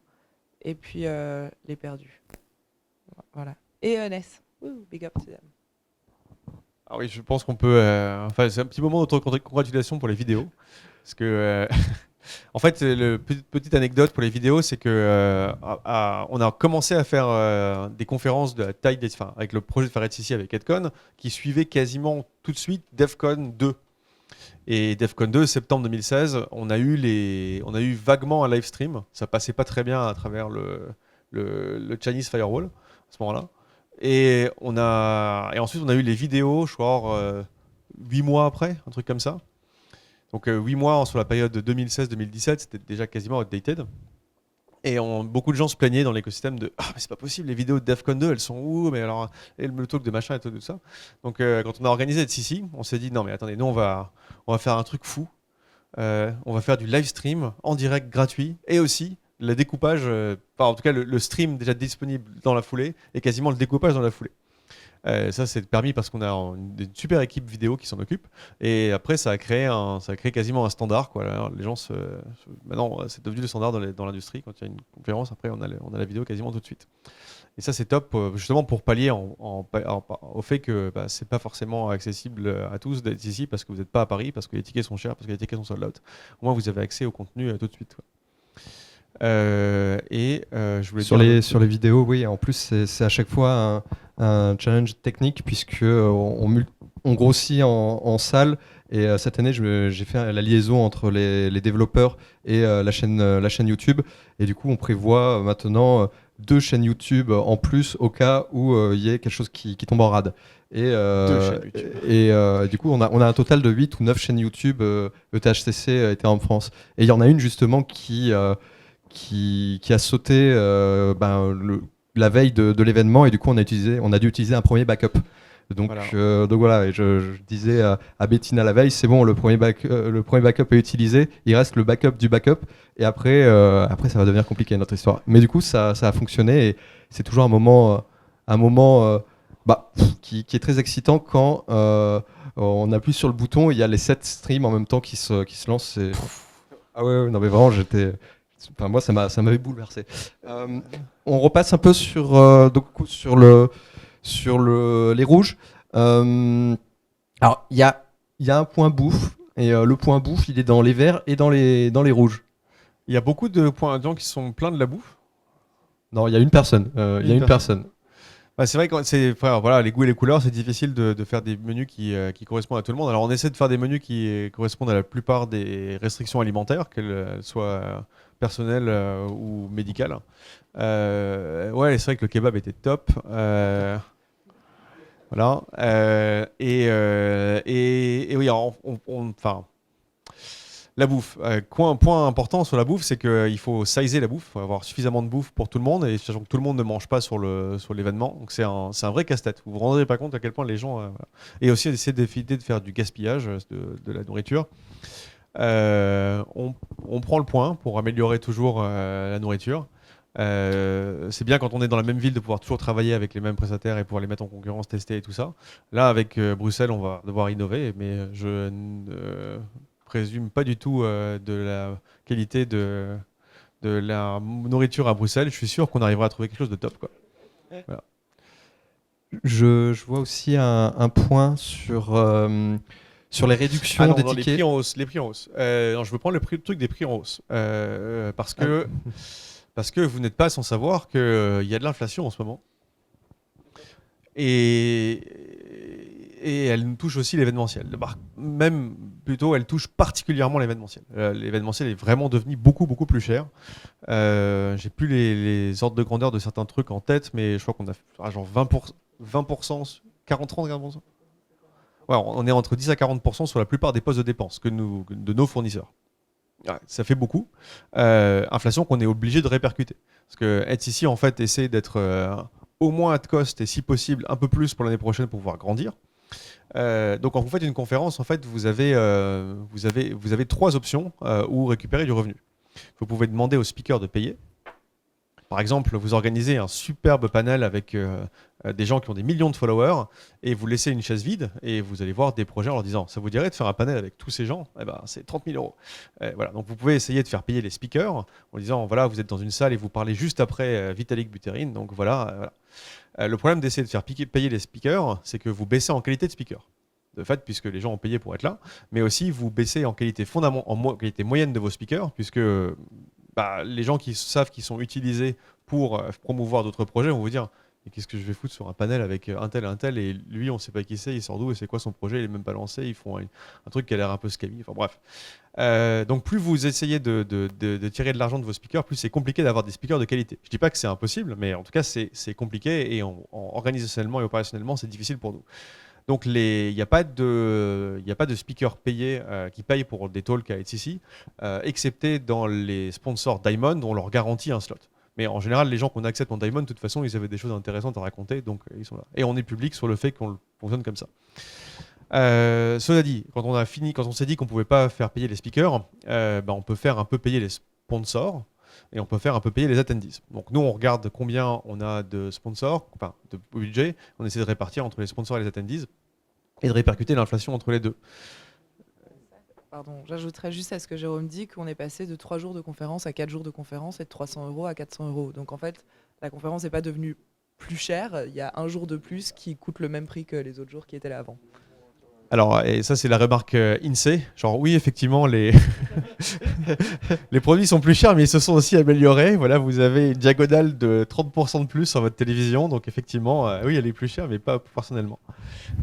et puis les perdus. Voilà. Et ENS. Big up, c'est Ah oui, je pense qu'on peut... c'est un petit moment d'autocongratulation pour les vidéos. Parce que... en fait, petite anecdote pour les vidéos, c'est que on a commencé à faire des conférences de la taille avec le projet de faire HTC avec EdCon, qui suivait quasiment tout de suite DevCon 2. Et DevCon 2, septembre 2016, on a eu vaguement un live stream. Ça passait pas très bien à travers le Chinese Firewall à ce moment-là. Et ensuite, on a eu les vidéos, je crois, 8 mois après, un truc comme ça. Donc 8 mois sur la période de 2016-2017, c'était déjà quasiment outdated. Et beaucoup de gens se plaignaient dans l'écosystème de ah mais c'est pas possible, les vidéos de Defcon 2 elles sont où, mais alors et le talk de machin et tout ça. Donc quand on a organisé CC, on s'est dit non mais attendez, nous on va faire un truc fou. On va faire du live stream en direct gratuit et aussi le découpage, en tout cas le stream déjà disponible dans la foulée et quasiment le découpage dans la foulée. Ça c'est permis parce qu'on a une super équipe vidéo qui s'en occupe et après ça a créé quasiment un standard quoi. Alors, les gens maintenant c'est devenu le standard dans l'industrie. Quand il y a une conférence, après on a la vidéo quasiment tout de suite. Et ça c'est top justement pour pallier au fait que c'est pas forcément accessible à tous d'être ici parce que vous n'êtes pas à Paris, parce que les tickets sont chers, parce que les tickets sont sold out. Au moins vous avez accès au contenu tout de suite quoi. Je voulais sur les vidéos, oui, en plus c'est à chaque fois un challenge technique puisque on grossit en salle et cette année j'ai fait la liaison entre les développeurs et la chaîne YouTube et du coup on prévoit maintenant 2 chaînes YouTube en plus au cas où il y ait quelque chose qui tombe en rade. Et du coup on a un total de 8 ou 9 chaînes YouTube ETHCC Ethereum France et il y en a une justement qui a sauté la veille de l'événement et du coup on a dû utiliser un premier backup. Donc voilà, et je disais à Bettina la veille, c'est bon, le premier backup est utilisé, il reste le backup du backup et après ça va devenir compliqué notre histoire. Mais du coup ça a fonctionné et c'est toujours un moment qui est très excitant quand on appuie sur le bouton et il y a les 7 streams en même temps qui se lancent. Ah ouais, non mais vraiment enfin, moi, ça m'avait bouleversé. On repasse un peu sur les rouges. Alors, il y a un point bouffe, et le point bouffe, il est dans les verts et dans les rouges. Il y a beaucoup de points de gens qui sont pleins de la bouffe. Non, il y a une personne. Une personne. C'est vrai que voilà, les goûts et les couleurs, c'est difficile de faire des menus qui correspondent à tout le monde. Alors on essaie de faire des menus qui correspondent à la plupart des restrictions alimentaires, qu'elles soient personnelles ou médicales. Ouais, c'est vrai que le kebab était top. Voilà. Et oui, enfin. La bouffe. Point important sur la bouffe, c'est qu'il faut sizer la bouffe, il faut avoir suffisamment de bouffe pour tout le monde, et sachant que tout le monde ne mange pas sur l'événement. Donc c'est un vrai casse-tête. Vous vous rendrez pas compte à quel point les gens... voilà. Et aussi essayer d'éviter de faire du gaspillage de la nourriture. On prend le point pour améliorer toujours la nourriture. C'est bien quand on est dans la même ville de pouvoir toujours travailler avec les mêmes prestataires et pouvoir les mettre en concurrence, tester et tout ça. Là, avec Bruxelles, on va devoir innover, mais je ne présume pas du tout de la qualité de la nourriture à Bruxelles. Je suis sûr qu'on arrivera à trouver quelque chose de top, quoi. Voilà. Je vois aussi un point sur les réductions des tickets. Les prix en hausse. Je veux prendre le truc des prix en hausse. Parce que vous n'êtes pas sans savoir qu'il y a de l'inflation en ce moment. Et elle nous touche aussi l'événementiel. Même plutôt, elle touche particulièrement l'événementiel. L'événementiel est vraiment devenu beaucoup, beaucoup plus cher. J'ai plus les ordres de grandeur de certains trucs en tête, mais je crois qu'on a genre 20%, 40%. Ouais, on est entre 10 à 40% sur la plupart des postes de dépenses de nos fournisseurs. Ouais, ça fait beaucoup. Inflation qu'on est obligé de répercuter. Parce que HCC, en fait, essaie d'être au moins at cost et si possible un peu plus pour l'année prochaine pour pouvoir grandir. Donc quand vous faites une conférence, en fait, vous avez 3 options où récupérer du revenu. Vous pouvez demander au speaker de payer. Par exemple, vous organisez un superbe panel avec des gens qui ont des millions de followers et vous laissez une chaise vide et vous allez voir des projets en leur disant ça vous dirait de faire un panel avec tous ces gens, c'est 30 000 €. Voilà. Donc vous pouvez essayer de faire payer les speakers en disant voilà, vous êtes dans une salle et vous parlez juste après Vitalik Buterin. Donc voilà. Le problème d'essayer de faire payer les speakers, c'est que vous baissez en qualité de speaker. De fait, puisque les gens ont payé pour être là, mais aussi vous baissez en qualité qualité moyenne de vos speakers, puisque les gens qui savent qu'ils sont utilisés pour promouvoir d'autres projets vont vous dire mais qu'est-ce que je vais foutre sur un panel avec un tel et lui on ne sait pas qui c'est, il sort d'où et c'est quoi son projet, il est même pas lancé, ils font un truc qui a l'air un peu scammy, enfin bref. Donc plus vous essayez de tirer de l'argent de vos speakers, plus c'est compliqué d'avoir des speakers de qualité. Je dis pas que c'est impossible, mais en tout cas c'est compliqué et organisationnellement et opérationnellement c'est difficile pour nous. Donc il n'y a pas de speaker payé qui paye pour des talks à HCC, excepté dans les sponsors Diamond, on leur garantit un slot. Mais en général, les gens qu'on accepte en Diamond, de toute façon, ils avaient des choses intéressantes à raconter, donc ils sont là. Et on est public sur le fait qu'on fonctionne comme ça. Cela dit, quand on s'est dit qu'on ne pouvait pas faire payer les speakers, on peut faire un peu payer les sponsors et on peut faire un peu payer les attendees. Donc nous, on regarde combien on a de sponsors, enfin de budget, on essaie de répartir entre les sponsors et les attendees et de répercuter l'inflation entre les deux. Pardon, j'ajouterais juste à ce que Jérôme dit qu'on est passé de 3 jours de conférence à 4 jours de conférence et de 300 € à 400 €. Donc en fait, la conférence n'est pas devenue plus chère, il y a un jour de plus qui coûte le même prix que les autres jours qui étaient là avant. Alors, et ça c'est la remarque INSEE, genre oui effectivement les produits sont plus chers mais ils se sont aussi améliorés. Voilà, vous avez une diagonale de 30% de plus sur votre télévision, donc effectivement oui elle est plus chère mais pas proportionnellement.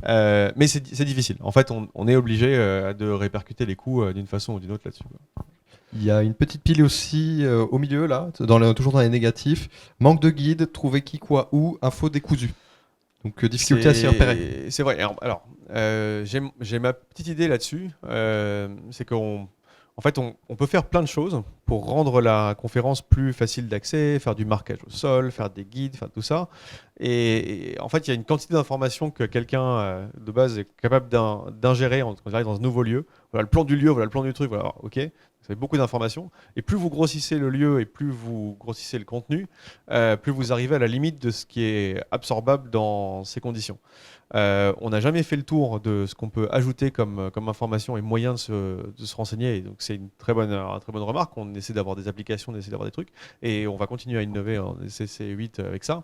Mais c'est difficile. En fait on est obligé de répercuter les coûts d'une façon ou d'une autre là-dessus. Il y a une petite pile aussi au milieu là, toujours dans les négatifs. Manque de guide, trouver qui, quoi, où, info décousu. Donc difficulté à s'y repérer. C'est vrai. Alors, j'ai ma petite idée là-dessus. C'est qu'on peut faire plein de choses pour rendre la conférence plus facile d'accès, faire du marquage au sol, faire des guides, faire tout ça. Et en fait, il y a une quantité d'informations que quelqu'un de base est capable d'ingérer quand il arrive dans ce nouveau lieu. Voilà le plan du lieu, voilà le plan du truc, voilà, ok. Vous avez beaucoup d'informations. Et plus vous grossissez le lieu et plus vous grossissez le contenu, plus vous arrivez à la limite de ce qui est absorbable dans ces conditions. On n'a jamais fait le tour de ce qu'on peut ajouter comme information et moyen de se renseigner. Et donc c'est une très bonne remarque. On essaie d'avoir des applications, on essaie d'avoir des trucs. Et on va continuer à innover en CC8 avec ça.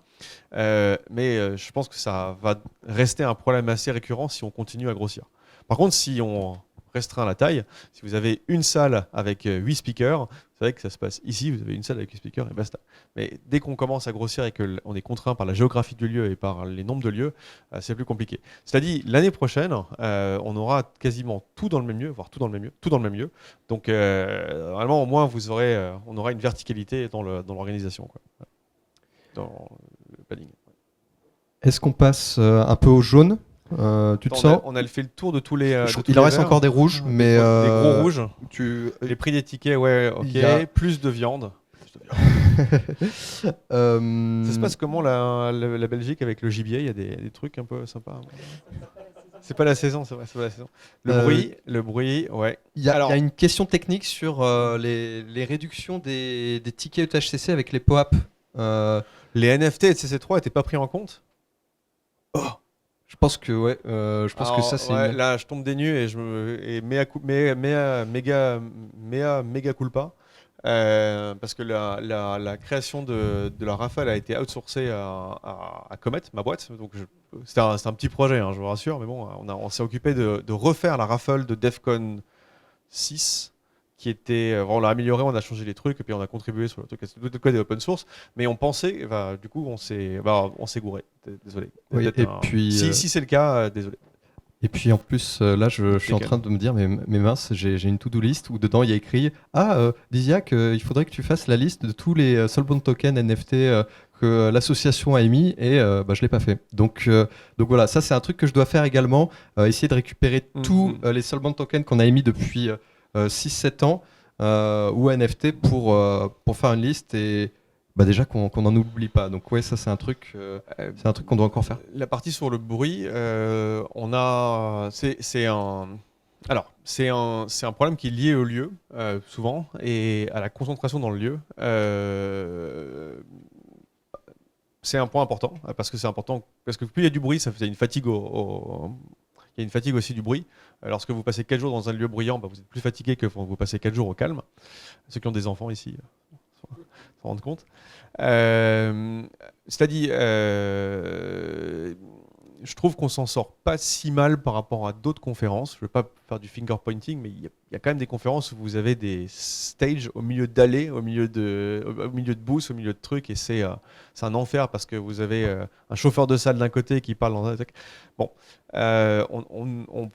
Mais je pense que ça va rester un problème assez récurrent si on continue à grossir. Par contre, si on restreint la taille, si vous avez une salle avec 8 speakers, c'est vrai que ça se passe ici, vous avez une salle avec 8 speakers et basta. Mais dès qu'on commence à grossir et qu'on est contraint par la géographie du lieu et par les nombres de lieux, c'est plus compliqué. Cela dit, l'année prochaine, on aura quasiment tout dans le même lieu, voire tout dans le même lieu. Donc, vraiment, au moins, on aura une verticalité dans l'organisation, quoi. Dans le planning. Est-ce qu'on passe un peu au jaune tu te sens on a fait le tour de tous les. Il en reste encore des rouges, mais. Des gros rouges. Les prix des tickets, ouais, ok. Plus de viande. Ça se passe comment la Belgique avec le gibier? Il y a des trucs un peu sympas. C'est pas la saison, c'est vrai, c'est pas la saison. Le bruit, ouais. Il y a une question technique sur les réductions des tickets ETHCC avec les POAP. Les NFT et CC3 n'étaient pas pris en compte? Je pense que ouais, que ça c'est. Ouais, là, je tombe des nues et méga culpa. Parce que la création de la Rafale a été outsourcée à Comet, ma boîte. Donc c'était un petit projet, hein, je vous rassure, mais bon, on s'est occupé de refaire la Rafale de DEFCON 6, qui était, on l'a amélioré, on a changé les trucs, et puis on a contribué sur le truc. C'est tout de quoi des open source, mais on pensait, du coup, on s'est gouré. Désolé. Oui, et puis, si c'est le cas, désolé. Et puis en plus, là, je suis en train de me dire, mais mince, j'ai une to-do list où dedans il y a écrit Diziac, il faudrait que tu fasses la liste de tous les soulbound tokens NFT que l'association a émis et je l'ai pas fait. Donc voilà, ça c'est un truc que je dois faire également, essayer de récupérer tous les soulbound tokens qu'on a émis depuis 6-7 ans ou NFT pour faire une liste et déjà qu'on n'en oublie pas. Donc ouais, ça c'est un truc qu'on doit encore faire. La partie sur le bruit, c'est un problème qui est lié au lieu souvent et à la concentration dans le lieu. C'est un point important parce que plus il y a du bruit, ça fait une fatigue il y a une fatigue aussi du bruit. Lorsque vous passez 4 jours dans un lieu bruyant, vous êtes plus fatigué que quand vous passez 4 jours au calme. Ceux qui ont des enfants ici s'en rendent compte. C'est-à-dire, je trouve qu'on s'en sort pas si mal par rapport à d'autres conférences. Je ne veux pas faire du finger pointing, mais il y a quand même des conférences où vous avez des stages au milieu d'allées, au milieu de booths, au milieu de trucs, et c'est un enfer parce que vous avez un chauffeur de salle d'un côté qui parle dans un truc. Bon, on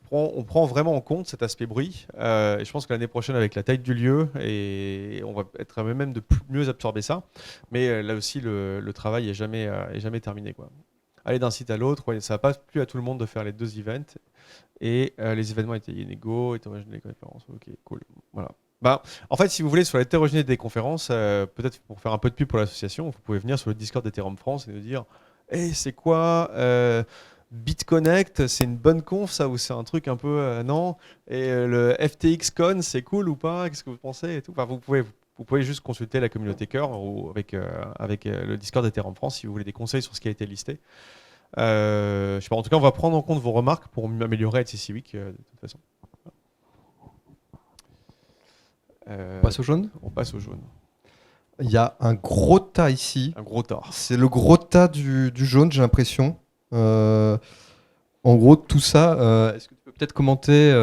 prend vraiment en compte cet aspect bruit. Et je pense que l'année prochaine, avec la taille du lieu, et on va être même de mieux absorber ça. Mais là aussi, le travail est jamais terminé, quoi. aller d'un site à l'autre. Ouais, ça va pas plus à tout le monde de faire les 2 events. Et les événements étaient inégaux, hétérogènes des conférences. Ok, cool. Voilà. Bah, en fait, si vous voulez, sur l'hétérogénéité des conférences, peut-être pour faire un peu de pub pour l'association, vous pouvez venir sur le Discord d'Ethereum France et nous dire c'est quoi BitConnect, c'est une bonne conf ça ou c'est un truc un peu non. Et le FTXCon, c'est cool ou pas? Qu'est-ce que vous pensez et tout. Enfin, vous pouvez juste consulter la communauté cœur ou avec le Discord d'Ethereum France si vous voulez des conseils sur ce qui a été listé. Je sais pas, en tout cas, on va prendre en compte vos remarques pour améliorer HTC Week de toute façon. On passe au jaune. On passe au jaune. Il y a un gros tas ici. Un gros tort. C'est le gros tas du jaune, j'ai l'impression. En gros, tout ça, est-ce que tu peux peut-être commenter,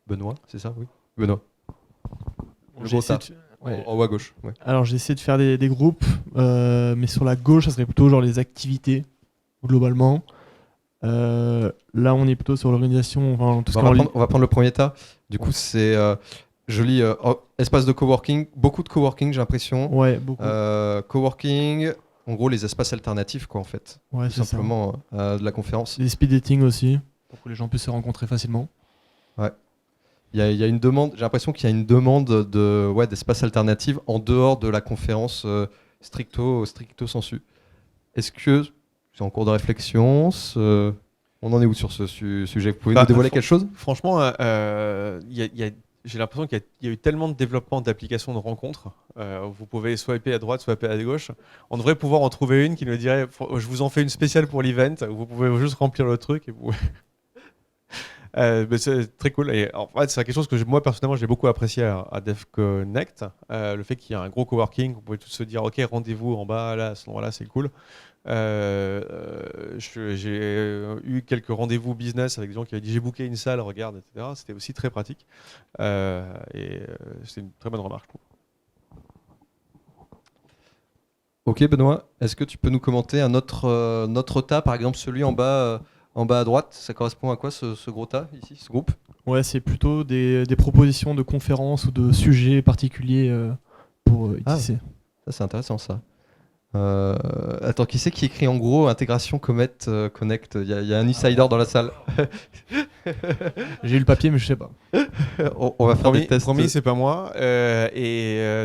Benoît, c'est ça? Oui. Benoît. Le J'ai gros essayé tas. de- ouais. En haut à gauche. Ouais. Alors j'ai essayé de faire des groupes, mais sur la gauche, ça serait plutôt genre les activités, globalement. Là, on est plutôt sur l'organisation, enfin, tout ce qui est en ligne. On va prendre le premier tas. Du coup, c'est joli espace de coworking, beaucoup de coworking, j'ai l'impression. Ouais, beaucoup. Coworking, en gros, les espaces alternatifs, quoi, en fait. Ouais, Tout c'est ça. simplement de la conférence. Des speed dating aussi, pour que les gens puissent se rencontrer facilement. Il y a une demande, j'ai l'impression qu'il y a une demande d'espaces alternatifs en dehors de la conférence stricto sensu. Est-ce que c'est en cours de réflexion on en est où sur ce sujet? Vous pouvez nous dévoiler quelque chose? Franchement, j'ai l'impression qu'il y a eu tellement de développement d'applications de rencontres. Vous pouvez swiper à droite, swiper à gauche. On devrait pouvoir en trouver une qui nous dirait je vous en fais une spéciale pour l'event. Vous pouvez juste remplir le truc et vous. Mais c'est très cool. Et en fait, c'est quelque chose que moi personnellement j'ai beaucoup apprécié à DevConnect. Le fait qu'il y ait un gros coworking, vous pouvez tous se dire ok, rendez-vous en bas là, à ce endroit-là, c'est cool. J'ai eu quelques rendez-vous business avec des gens qui avaient dit j'ai booké une salle, regarde, etc. C'était aussi très pratique. C'est une très bonne remarque, je trouve. Ok, Benoît, est-ce que tu peux nous commenter un autre tas, par exemple celui en bas à droite? Ça correspond à quoi ce gros tas ici, ce groupe? Ouais, c'est plutôt des propositions de conférences ou de sujets particuliers pour ITC. Ça, c'est intéressant, ça. Attends, qui c'est qui écrit en gros intégration Comet Connect? Il y a un insider dans la salle. J'ai eu le papier, mais je sais pas. On va faire des tests. Promis, c'est pas moi.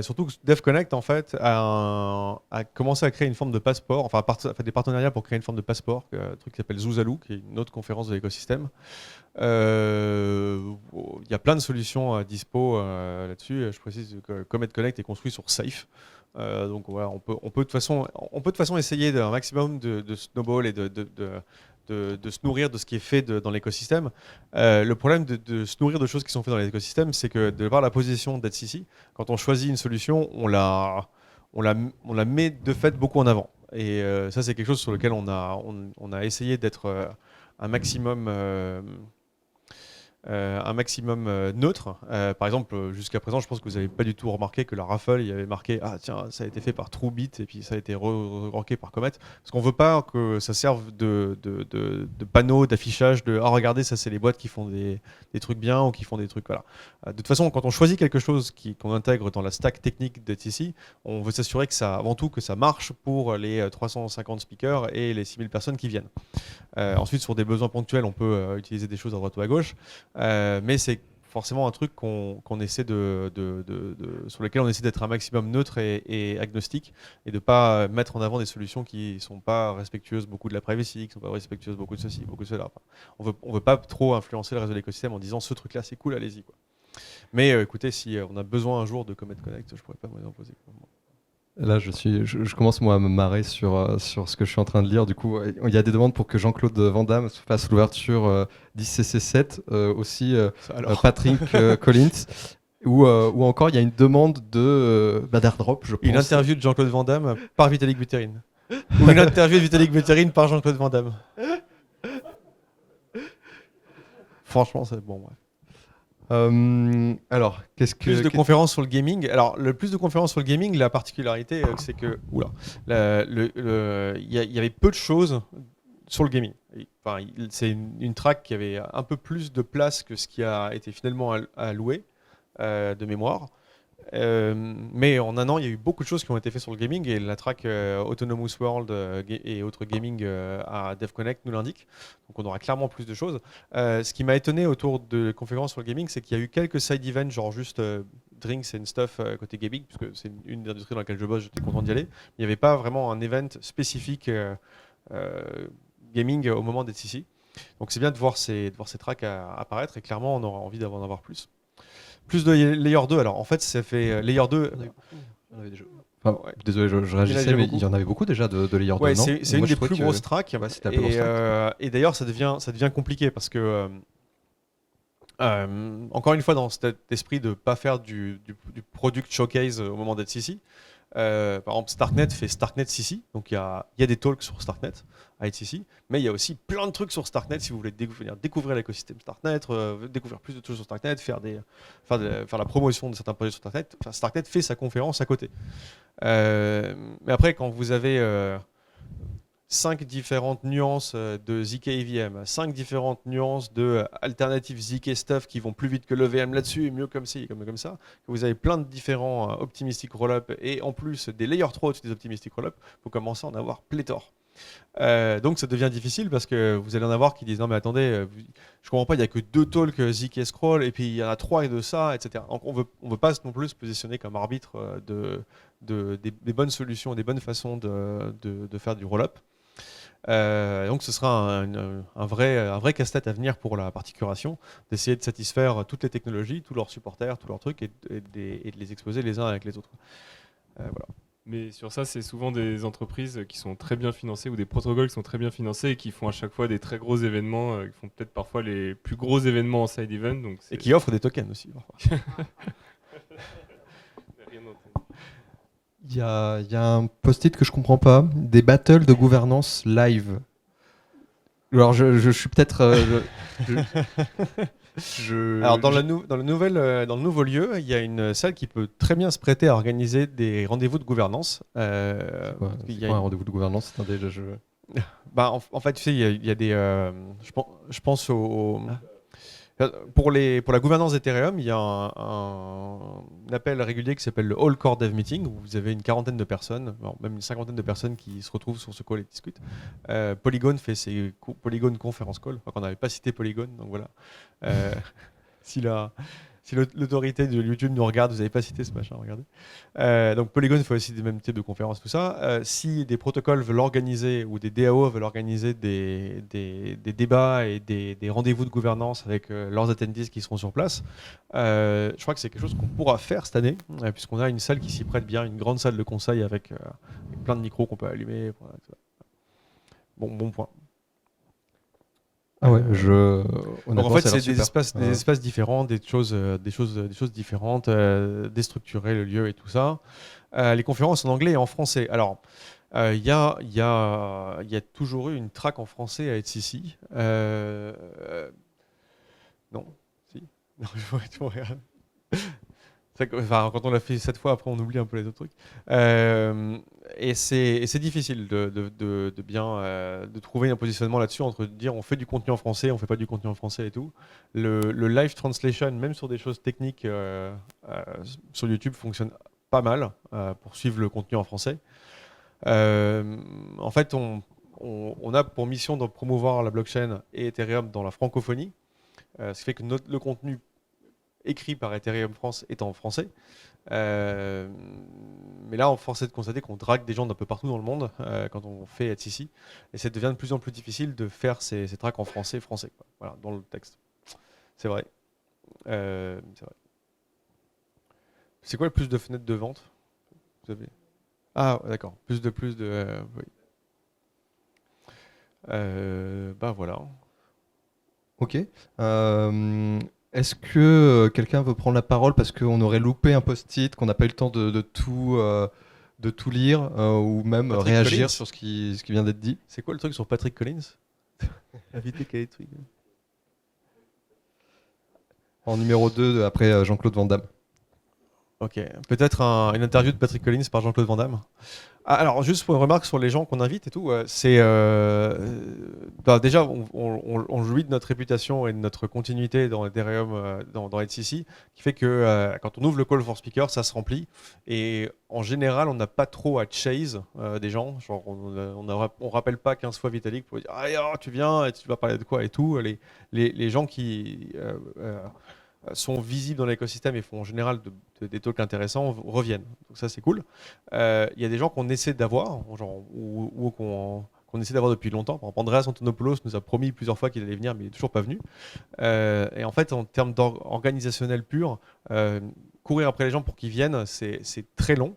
Surtout que DevConnect en fait a commencé à créer une forme de passeport, enfin a fait des partenariats pour créer une forme de passeport, un truc qui s'appelle Zouzalou, qui est une autre conférence de l'écosystème. Il y a plein de solutions dispo là-dessus. Je précise que Comet Connect est construit sur Safe. Donc voilà, on peut de toute façon essayer un maximum de snowball et de se nourrir de ce qui est fait dans l'écosystème. Le problème de se nourrir de choses qui sont faites dans l'écosystème, c'est que de par la position d'HTC, quand on choisit une solution, on la met de fait beaucoup en avant. Et ça, c'est quelque chose sur lequel on a essayé d'être un maximum neutre. Par exemple, jusqu'à présent, je pense que vous n'avez pas du tout remarqué que la raffle, il y avait marqué ah tiens, ça a été fait par TrueBit et puis ça a été remarqué par Comet. Parce qu'on veut pas que ça serve de panneau d'affichage de ah regardez, ça c'est les boîtes qui font des trucs bien ou qui font des trucs voilà. De toute façon, quand on choisit quelque chose qu'on intègre dans la stack technique d'HTC, on veut s'assurer que avant tout que ça marche pour les 350 speakers et les 6000 personnes qui viennent. Ensuite, sur des besoins ponctuels, on peut utiliser des choses à droite ou à gauche. Mais c'est forcément un truc sur lequel on essaie d'être un maximum neutre et agnostique et de ne pas mettre en avant des solutions qui ne sont pas respectueuses beaucoup de la privacy, qui ne sont pas respectueuses beaucoup de ceci, beaucoup de cela. Enfin, on veut pas trop influencer le réseau de l'écosystème en disant ce truc-là c'est cool, allez-y, quoi. Mais écoutez, si on a besoin un jour de Comet Connect, je pourrais pas vous imposer. Là, je commence moi à me marrer sur ce que je suis en train de lire. Du coup, il y a des demandes pour que Jean-Claude Van Damme fasse l'ouverture 10cc7, aussi Patrick Collins, ou encore il y a une demande d'airdrop, je pense. Une interview de Jean-Claude Van Damme par Vitalik Buterin. Ou une interview de Vitalik Buterin par Jean-Claude Van Damme. Franchement, c'est bon, bref. Alors, plus de conférences sur le gaming. Alors, le plus de conférences sur le gaming, la particularité, c'est que il y avait peu de choses sur le gaming. Enfin, c'est une track qui avait un peu plus de place que ce qui a été finalement alloué de mémoire. Mais en un an, il y a eu beaucoup de choses qui ont été faites sur le gaming et la track Autonomous World et autres gaming à DevConnect nous l'indique. Donc on aura clairement plus de choses. Ce qui m'a étonné autour de conférences sur le gaming, c'est qu'il y a eu quelques side events, genre juste drinks and stuff côté gaming, puisque c'est une des industries dans laquelle je bosse, j'étais content d'y aller. Il n'y avait pas vraiment un event spécifique gaming au moment d'être ici. Donc c'est bien de voir ces tracks apparaître et clairement on aura envie d'en avoir plus. Plus de Layer 2, alors en fait ça fait Layer 2. Il y en avait déjà. Enfin, désolé, je réagissais, mais il y en avait beaucoup déjà de Layer 2, ouais, non? c'est une des plus grosses tracks. Ouais, c'était la plus grosse track. Et d'ailleurs ça devient compliqué parce que encore une fois dans cet esprit de ne pas faire du product showcase au moment d'être ici. Par exemple, Starknet fait Starknet CC, donc il y a des talks sur Starknet à HCC, mais il y a aussi plein de trucs sur Starknet si vous voulez venir découvrir l'écosystème Starknet, découvrir plus de choses sur Starknet, faire la promotion de certains projets sur Starknet. Enfin, Starknet fait sa conférence à côté. Mais après, quand vous avez 5 différentes nuances de ZK EVM, 5 différentes nuances de alternatives ZK stuff qui vont plus vite que l'EVM là-dessus et mieux comme ci, comme ça. Vous avez plein de différents optimistic rollup et en plus des layer 3 au-dessus des optimistic rollup, vous commencez à en avoir pléthore. Donc ça devient difficile parce que vous allez en avoir qui disent non mais attendez, je comprends pas, il n'y a que 2 talks ZK scroll et puis il y en a 3 et de ça, etc. Donc on veut pas non plus se positionner comme arbitre des bonnes solutions, des bonnes façons de faire du rollup. Donc ce sera un vrai casse-tête à venir pour la partie curation, d'essayer de satisfaire toutes les technologies, tous leurs supporters, tous leurs trucs et de les exposer les uns avec les autres. Voilà. Mais sur ça, c'est souvent des entreprises qui sont très bien financées ou des protocoles qui sont très bien financés et qui font à chaque fois des très gros événements, qui font peut-être parfois les plus gros événements en side event. Donc et qui offrent des tokens aussi. Rien d'autre. Il y a un post-it que je comprends pas, des battles de gouvernance live. Alors je suis peut-être... Alors dans le nouveau lieu, il y a une salle qui peut très bien se prêter à organiser des rendez-vous de gouvernance. C'est quoi un rendez-vous de gouvernance? Attendez, Bah, en fait, tu sais, il y a des... je pense pour la gouvernance d'Ethereum, il y a un appel régulier qui s'appelle le All Core Dev Meeting, où vous avez une quarantaine de personnes, même une cinquantaine de personnes qui se retrouvent sur ce call et discutent. Polygon fait ses Polygon Conference Call, enfin, on n'avait pas cité Polygon, donc voilà. Si l'autorité de YouTube nous regarde, vous n'avez pas cité ce machin, regardez. Donc Polygon fait aussi des mêmes types de conférences, tout ça. Si des protocoles veulent organiser, ou des DAO veulent organiser des débats et des rendez-vous de gouvernance avec leurs attendees qui seront sur place, je crois que c'est quelque chose qu'on pourra faire cette année, puisqu'on a une salle qui s'y prête bien, une grande salle de conseil avec plein de micros qu'on peut allumer. Bon point. Ah ouais, donc en fait, c'est des espaces différents, des choses différentes, déstructurer le lieu et tout ça. Les conférences en anglais et en français. Alors, il y a toujours eu une track en français à HCC. Non, si. Non, je regarde. Enfin, quand on l'a fait cette fois, après on oublie un peu les autres trucs. Et c'est difficile de bien de trouver un positionnement là-dessus entre dire on fait du contenu en français, on fait pas du contenu en français et tout. Le live translation, même sur des choses techniques sur YouTube, fonctionne pas mal pour suivre le contenu en français. En fait, on a pour mission de promouvoir la blockchain et Ethereum dans la francophonie, ce qui fait que le contenu écrit par Ethereum France est en français. Mais là, on force de constater qu'on drague des gens d'un peu partout dans le monde quand on fait HCC. Et ça devient de plus en plus difficile de faire ces tracks en français, quoi. Voilà, dans le texte. C'est vrai. C'est quoi le plus de fenêtres de vente vous avez? Ah, d'accord. Plus de oui. Bah voilà. Ok. Est-ce que quelqu'un veut prendre la parole parce qu'on aurait loupé un post-it, qu'on n'a pas eu le temps de tout lire ou même Patrick réagir Collins. sur ce qui vient d'être dit? C'est quoi le truc sur Patrick Collins? Invité quel est le truc? En numéro 2, après Jean-Claude Van Damme. Ok, peut-être une interview de Patrick Collins par Jean-Claude Van Damme. Ah, alors, juste pour une remarque sur les gens qu'on invite et tout, déjà, on jouit de notre réputation et de notre continuité dans Ethereum, dans HCC, qui fait que quand on ouvre le call for speaker, ça se remplit. Et en général, on n'a pas trop à chase des gens. Genre, on rappelle pas 15 fois Vitalik pour dire ah, tu viens et tu vas parler de quoi et tout. Les gens qui sont visibles dans l'écosystème et font en général des talks intéressants reviennent. Donc ça, c'est cool. Il y a des gens qu'on essaie d'avoir, genre, ou qu'on essaie d'avoir depuis longtemps. Par exemple, Andreas Antonopoulos nous a promis plusieurs fois qu'il allait venir, mais il n'est toujours pas venu. Et en fait, en termes organisationnel pur, courir après les gens pour qu'ils viennent, c'est très long.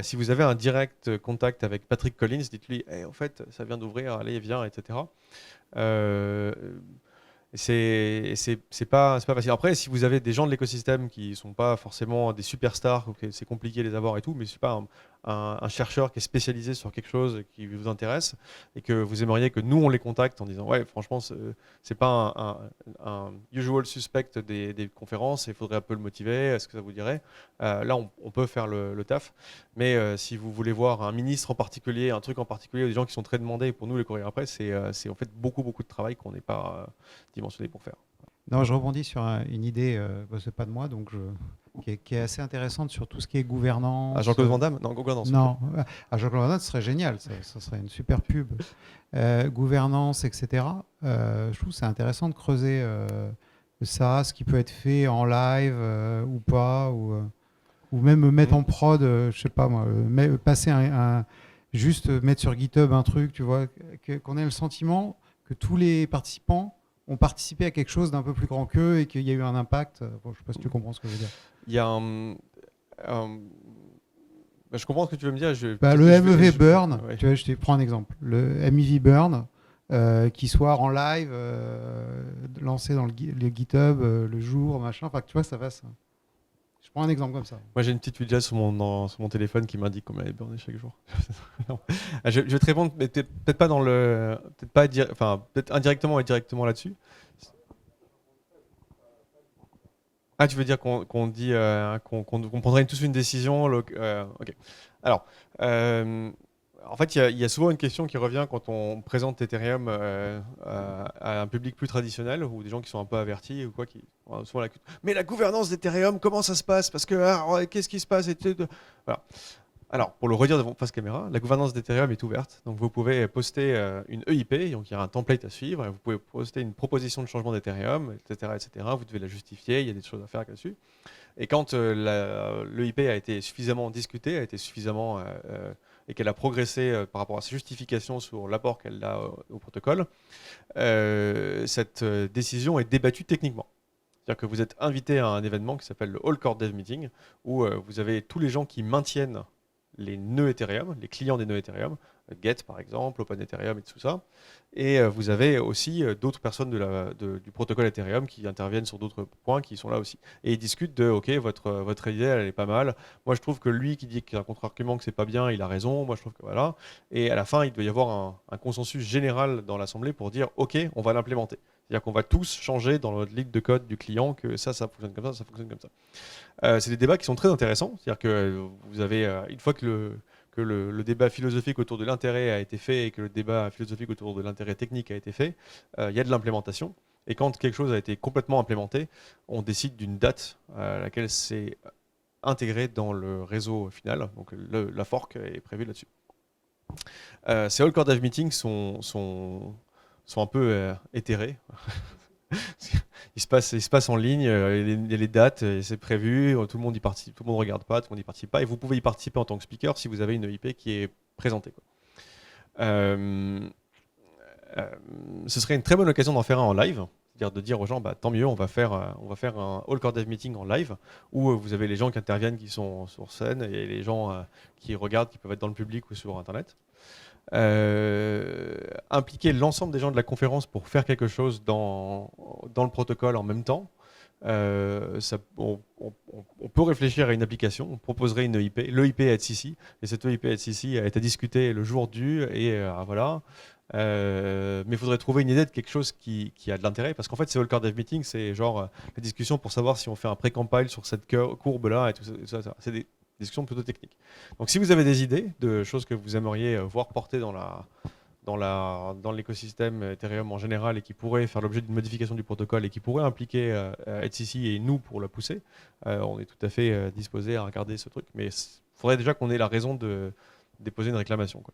Si vous avez un direct contact avec Patrick Collins, dites-lui, en fait, ça vient d'ouvrir, allez, viens, etc. C'est pas facile. Après, si vous avez des gens de l'écosystème qui sont pas forcément des superstars, c'est compliqué de les avoir et tout, mais je sais pas, un chercheur qui est spécialisé sur quelque chose et qui vous intéresse et que vous aimeriez que nous on les contacte en disant ouais, franchement, c'est pas un usual suspect des conférences, il faudrait un peu le motiver, est-ce que ça vous dirait? Là, on peut faire le taf, mais si vous voulez voir un ministre en particulier, un truc en particulier, ou des gens qui sont très demandés, pour nous les courir après, c'est en fait beaucoup de travail qu'on n'est pas dimensionné pour faire. Non, je rebondis sur une idée, c'est pas de moi, donc qui est assez intéressante sur tout ce qui est gouvernance. À Jean-Claude Van Damme? Non, gouvernance. Non, à Jean-Claude Van Damme, ce serait génial, ça serait une super pub. Gouvernance, etc. Je trouve que c'est intéressant de creuser ça, ce qui peut être fait en live ou pas, ou même mettre en prod, je sais pas moi, passer juste mettre sur GitHub un truc, tu vois, qu'on ait le sentiment que tous les participants ont participé à quelque chose d'un peu plus grand qu'eux et qu'il y a eu un impact. Bon, je ne sais pas si tu comprends ce que je veux dire. Il y a je comprends ce que tu veux me dire. Le MEV Burn, ouais. Tu vois, je te prends un exemple. Le MEV Burn, qui soit en live, lancé dans le GitHub le jour, machin. Enfin, tu vois, ça va ça. Je prends un exemple comme ça. Moi, j'ai une petite widget sur mon téléphone qui m'indique combien elle est burnée chaque jour. Je vais te répondre, mais peut-être pas dans le, peut-être indirectement et directement là-dessus. Ah, tu veux dire qu'on dit qu'on prendrait tous une décision ok. Alors, en fait, il y a souvent une question qui revient quand on présente Ethereum à un public plus traditionnel ou des gens qui sont un peu avertis ou quoi. Mais la gouvernance d'Ethereum, comment ça se passe? Parce que qu'est-ce qui se passe? Voilà. Alors, pour le redire devant face caméra, la gouvernance d'Ethereum est ouverte. Donc, vous pouvez poster une EIP, donc il y a un template à suivre. Vous pouvez poster une proposition de changement d'Ethereum, etc., etc. Vous devez la justifier, il y a des choses à faire là-dessus. Et quand l'EIP a été suffisamment discutée, a été suffisamment et qu'elle a progressé par rapport à sa justification sur l'apport qu'elle a au protocole, cette décision est débattue techniquement. C'est-à-dire que vous êtes invité à un événement qui s'appelle le All Core Dev Meeting, où vous avez tous les gens qui maintiennent les nœuds Ethereum, les clients des nœuds Ethereum, Get par exemple, Open Ethereum et tout ça. Et vous avez aussi d'autres personnes du protocole Ethereum qui interviennent sur d'autres points qui sont là aussi. Et ils discutent de, ok, votre idée, elle est pas mal. Moi, je trouve que lui qui dit qu'il y a un contre-argument que c'est pas bien, il a raison. Moi, je trouve que voilà. Et à la fin, il doit y avoir un consensus général dans l'Assemblée pour dire, ok, on va l'implémenter. C'est-à-dire qu'on va tous changer dans notre ligne de code du client que ça fonctionne comme ça fonctionne comme ça. C'est des débats qui sont très intéressants. C'est-à-dire que vous avez, une fois que le débat philosophique autour de l'intérêt a été fait et que le débat philosophique autour de l'intérêt technique a été fait, il y a de l'implémentation. Et quand quelque chose a été complètement implémenté, on décide d'une date à laquelle c'est intégré dans le réseau final. Donc la fork est prévue là-dessus. Ces All Core Dev Meetings sont un peu éthérés. Il se passe en ligne, il y a les dates, c'est prévu, tout le monde y participe, tout le monde ne regarde pas, tout le monde n'y participe pas, et vous pouvez y participer en tant que speaker si vous avez une EIP qui est présentée. Ce serait une très bonne occasion d'en faire un en live, c'est-à-dire de dire aux gens, tant mieux, on va faire un All Core Dev Meeting en live, où vous avez les gens qui interviennent, qui sont sur scène, et les gens qui regardent, qui peuvent être dans le public ou sur Internet. Impliquer l'ensemble des gens de la conférence pour faire quelque chose dans le protocole en même temps. On peut réfléchir à une application, on proposerait une EIP, l'EIP HCC, et cette EIP HCC a été discutée le jour du, et voilà. Mais il faudrait trouver une idée de quelque chose qui a de l'intérêt, parce qu'en fait, ces All Core Dev Meetings, c'est genre la discussion pour savoir si on fait un pré-compile sur cette courbe-là et tout ça. C'est des discussions plutôt techniques. Donc si vous avez des idées de choses que vous aimeriez voir porter dans l'écosystème Ethereum en général et qui pourraient faire l'objet d'une modification du protocole et qui pourraient impliquer HCC et nous pour la pousser, on est tout à fait disposé à regarder ce truc. Mais il faudrait déjà qu'on ait la raison de déposer une réclamation, quoi.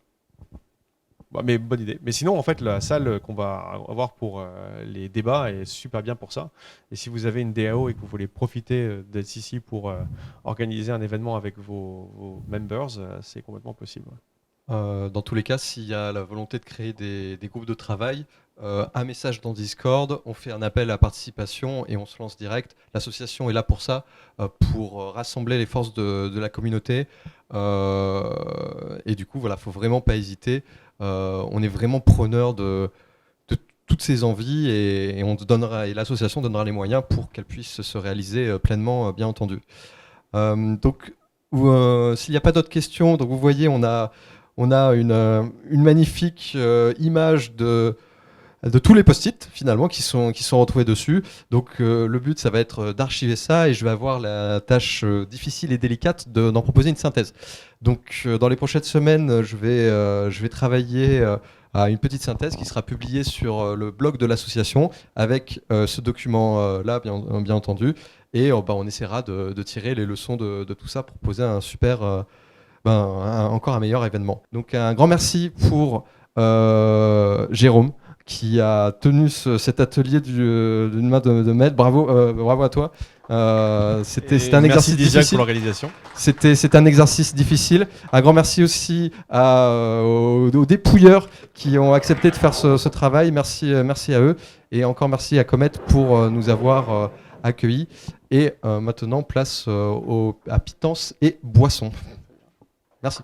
Bah, mais bonne idée. Mais sinon, en fait, la salle qu'on va avoir pour les débats est super bien pour ça. Et si vous avez une DAO et que vous voulez profiter d'être ici pour organiser un événement avec vos members, c'est complètement possible. Dans tous les cas, s'il y a la volonté de créer des groupes de travail, un message dans Discord, on fait un appel à participation et on se lance direct. L'association est là pour ça, pour rassembler les forces de la communauté. Et du coup, voilà, faut vraiment pas hésiter. On est vraiment preneur de toutes ces envies et l'association donnera les moyens pour qu'elles puissent se réaliser pleinement, bien entendu. Donc, s'il n'y a pas d'autres questions, donc vous voyez, on a une magnifique image de tous les post-it finalement qui sont retrouvés dessus. Donc le but, ça va être d'archiver ça et je vais avoir la tâche difficile et délicate d'en proposer une synthèse. Donc dans les prochaines semaines, je vais travailler à une petite synthèse qui sera publiée sur le blog de l'association avec ce document-là, bien entendu. Et on essaiera de tirer les leçons de tout ça pour poser un super... encore un meilleur événement. Donc un grand merci pour Jérôme qui a tenu cet atelier d'une main de maître. Bravo à toi. C'était un exercice difficile pour l'organisation. C'était un exercice difficile. Un grand merci aussi aux dépouilleurs qui ont accepté de faire ce travail. Merci à eux. Et encore merci à Comet pour nous avoir accueillis. Et maintenant, place à pitance et boisson. Merci.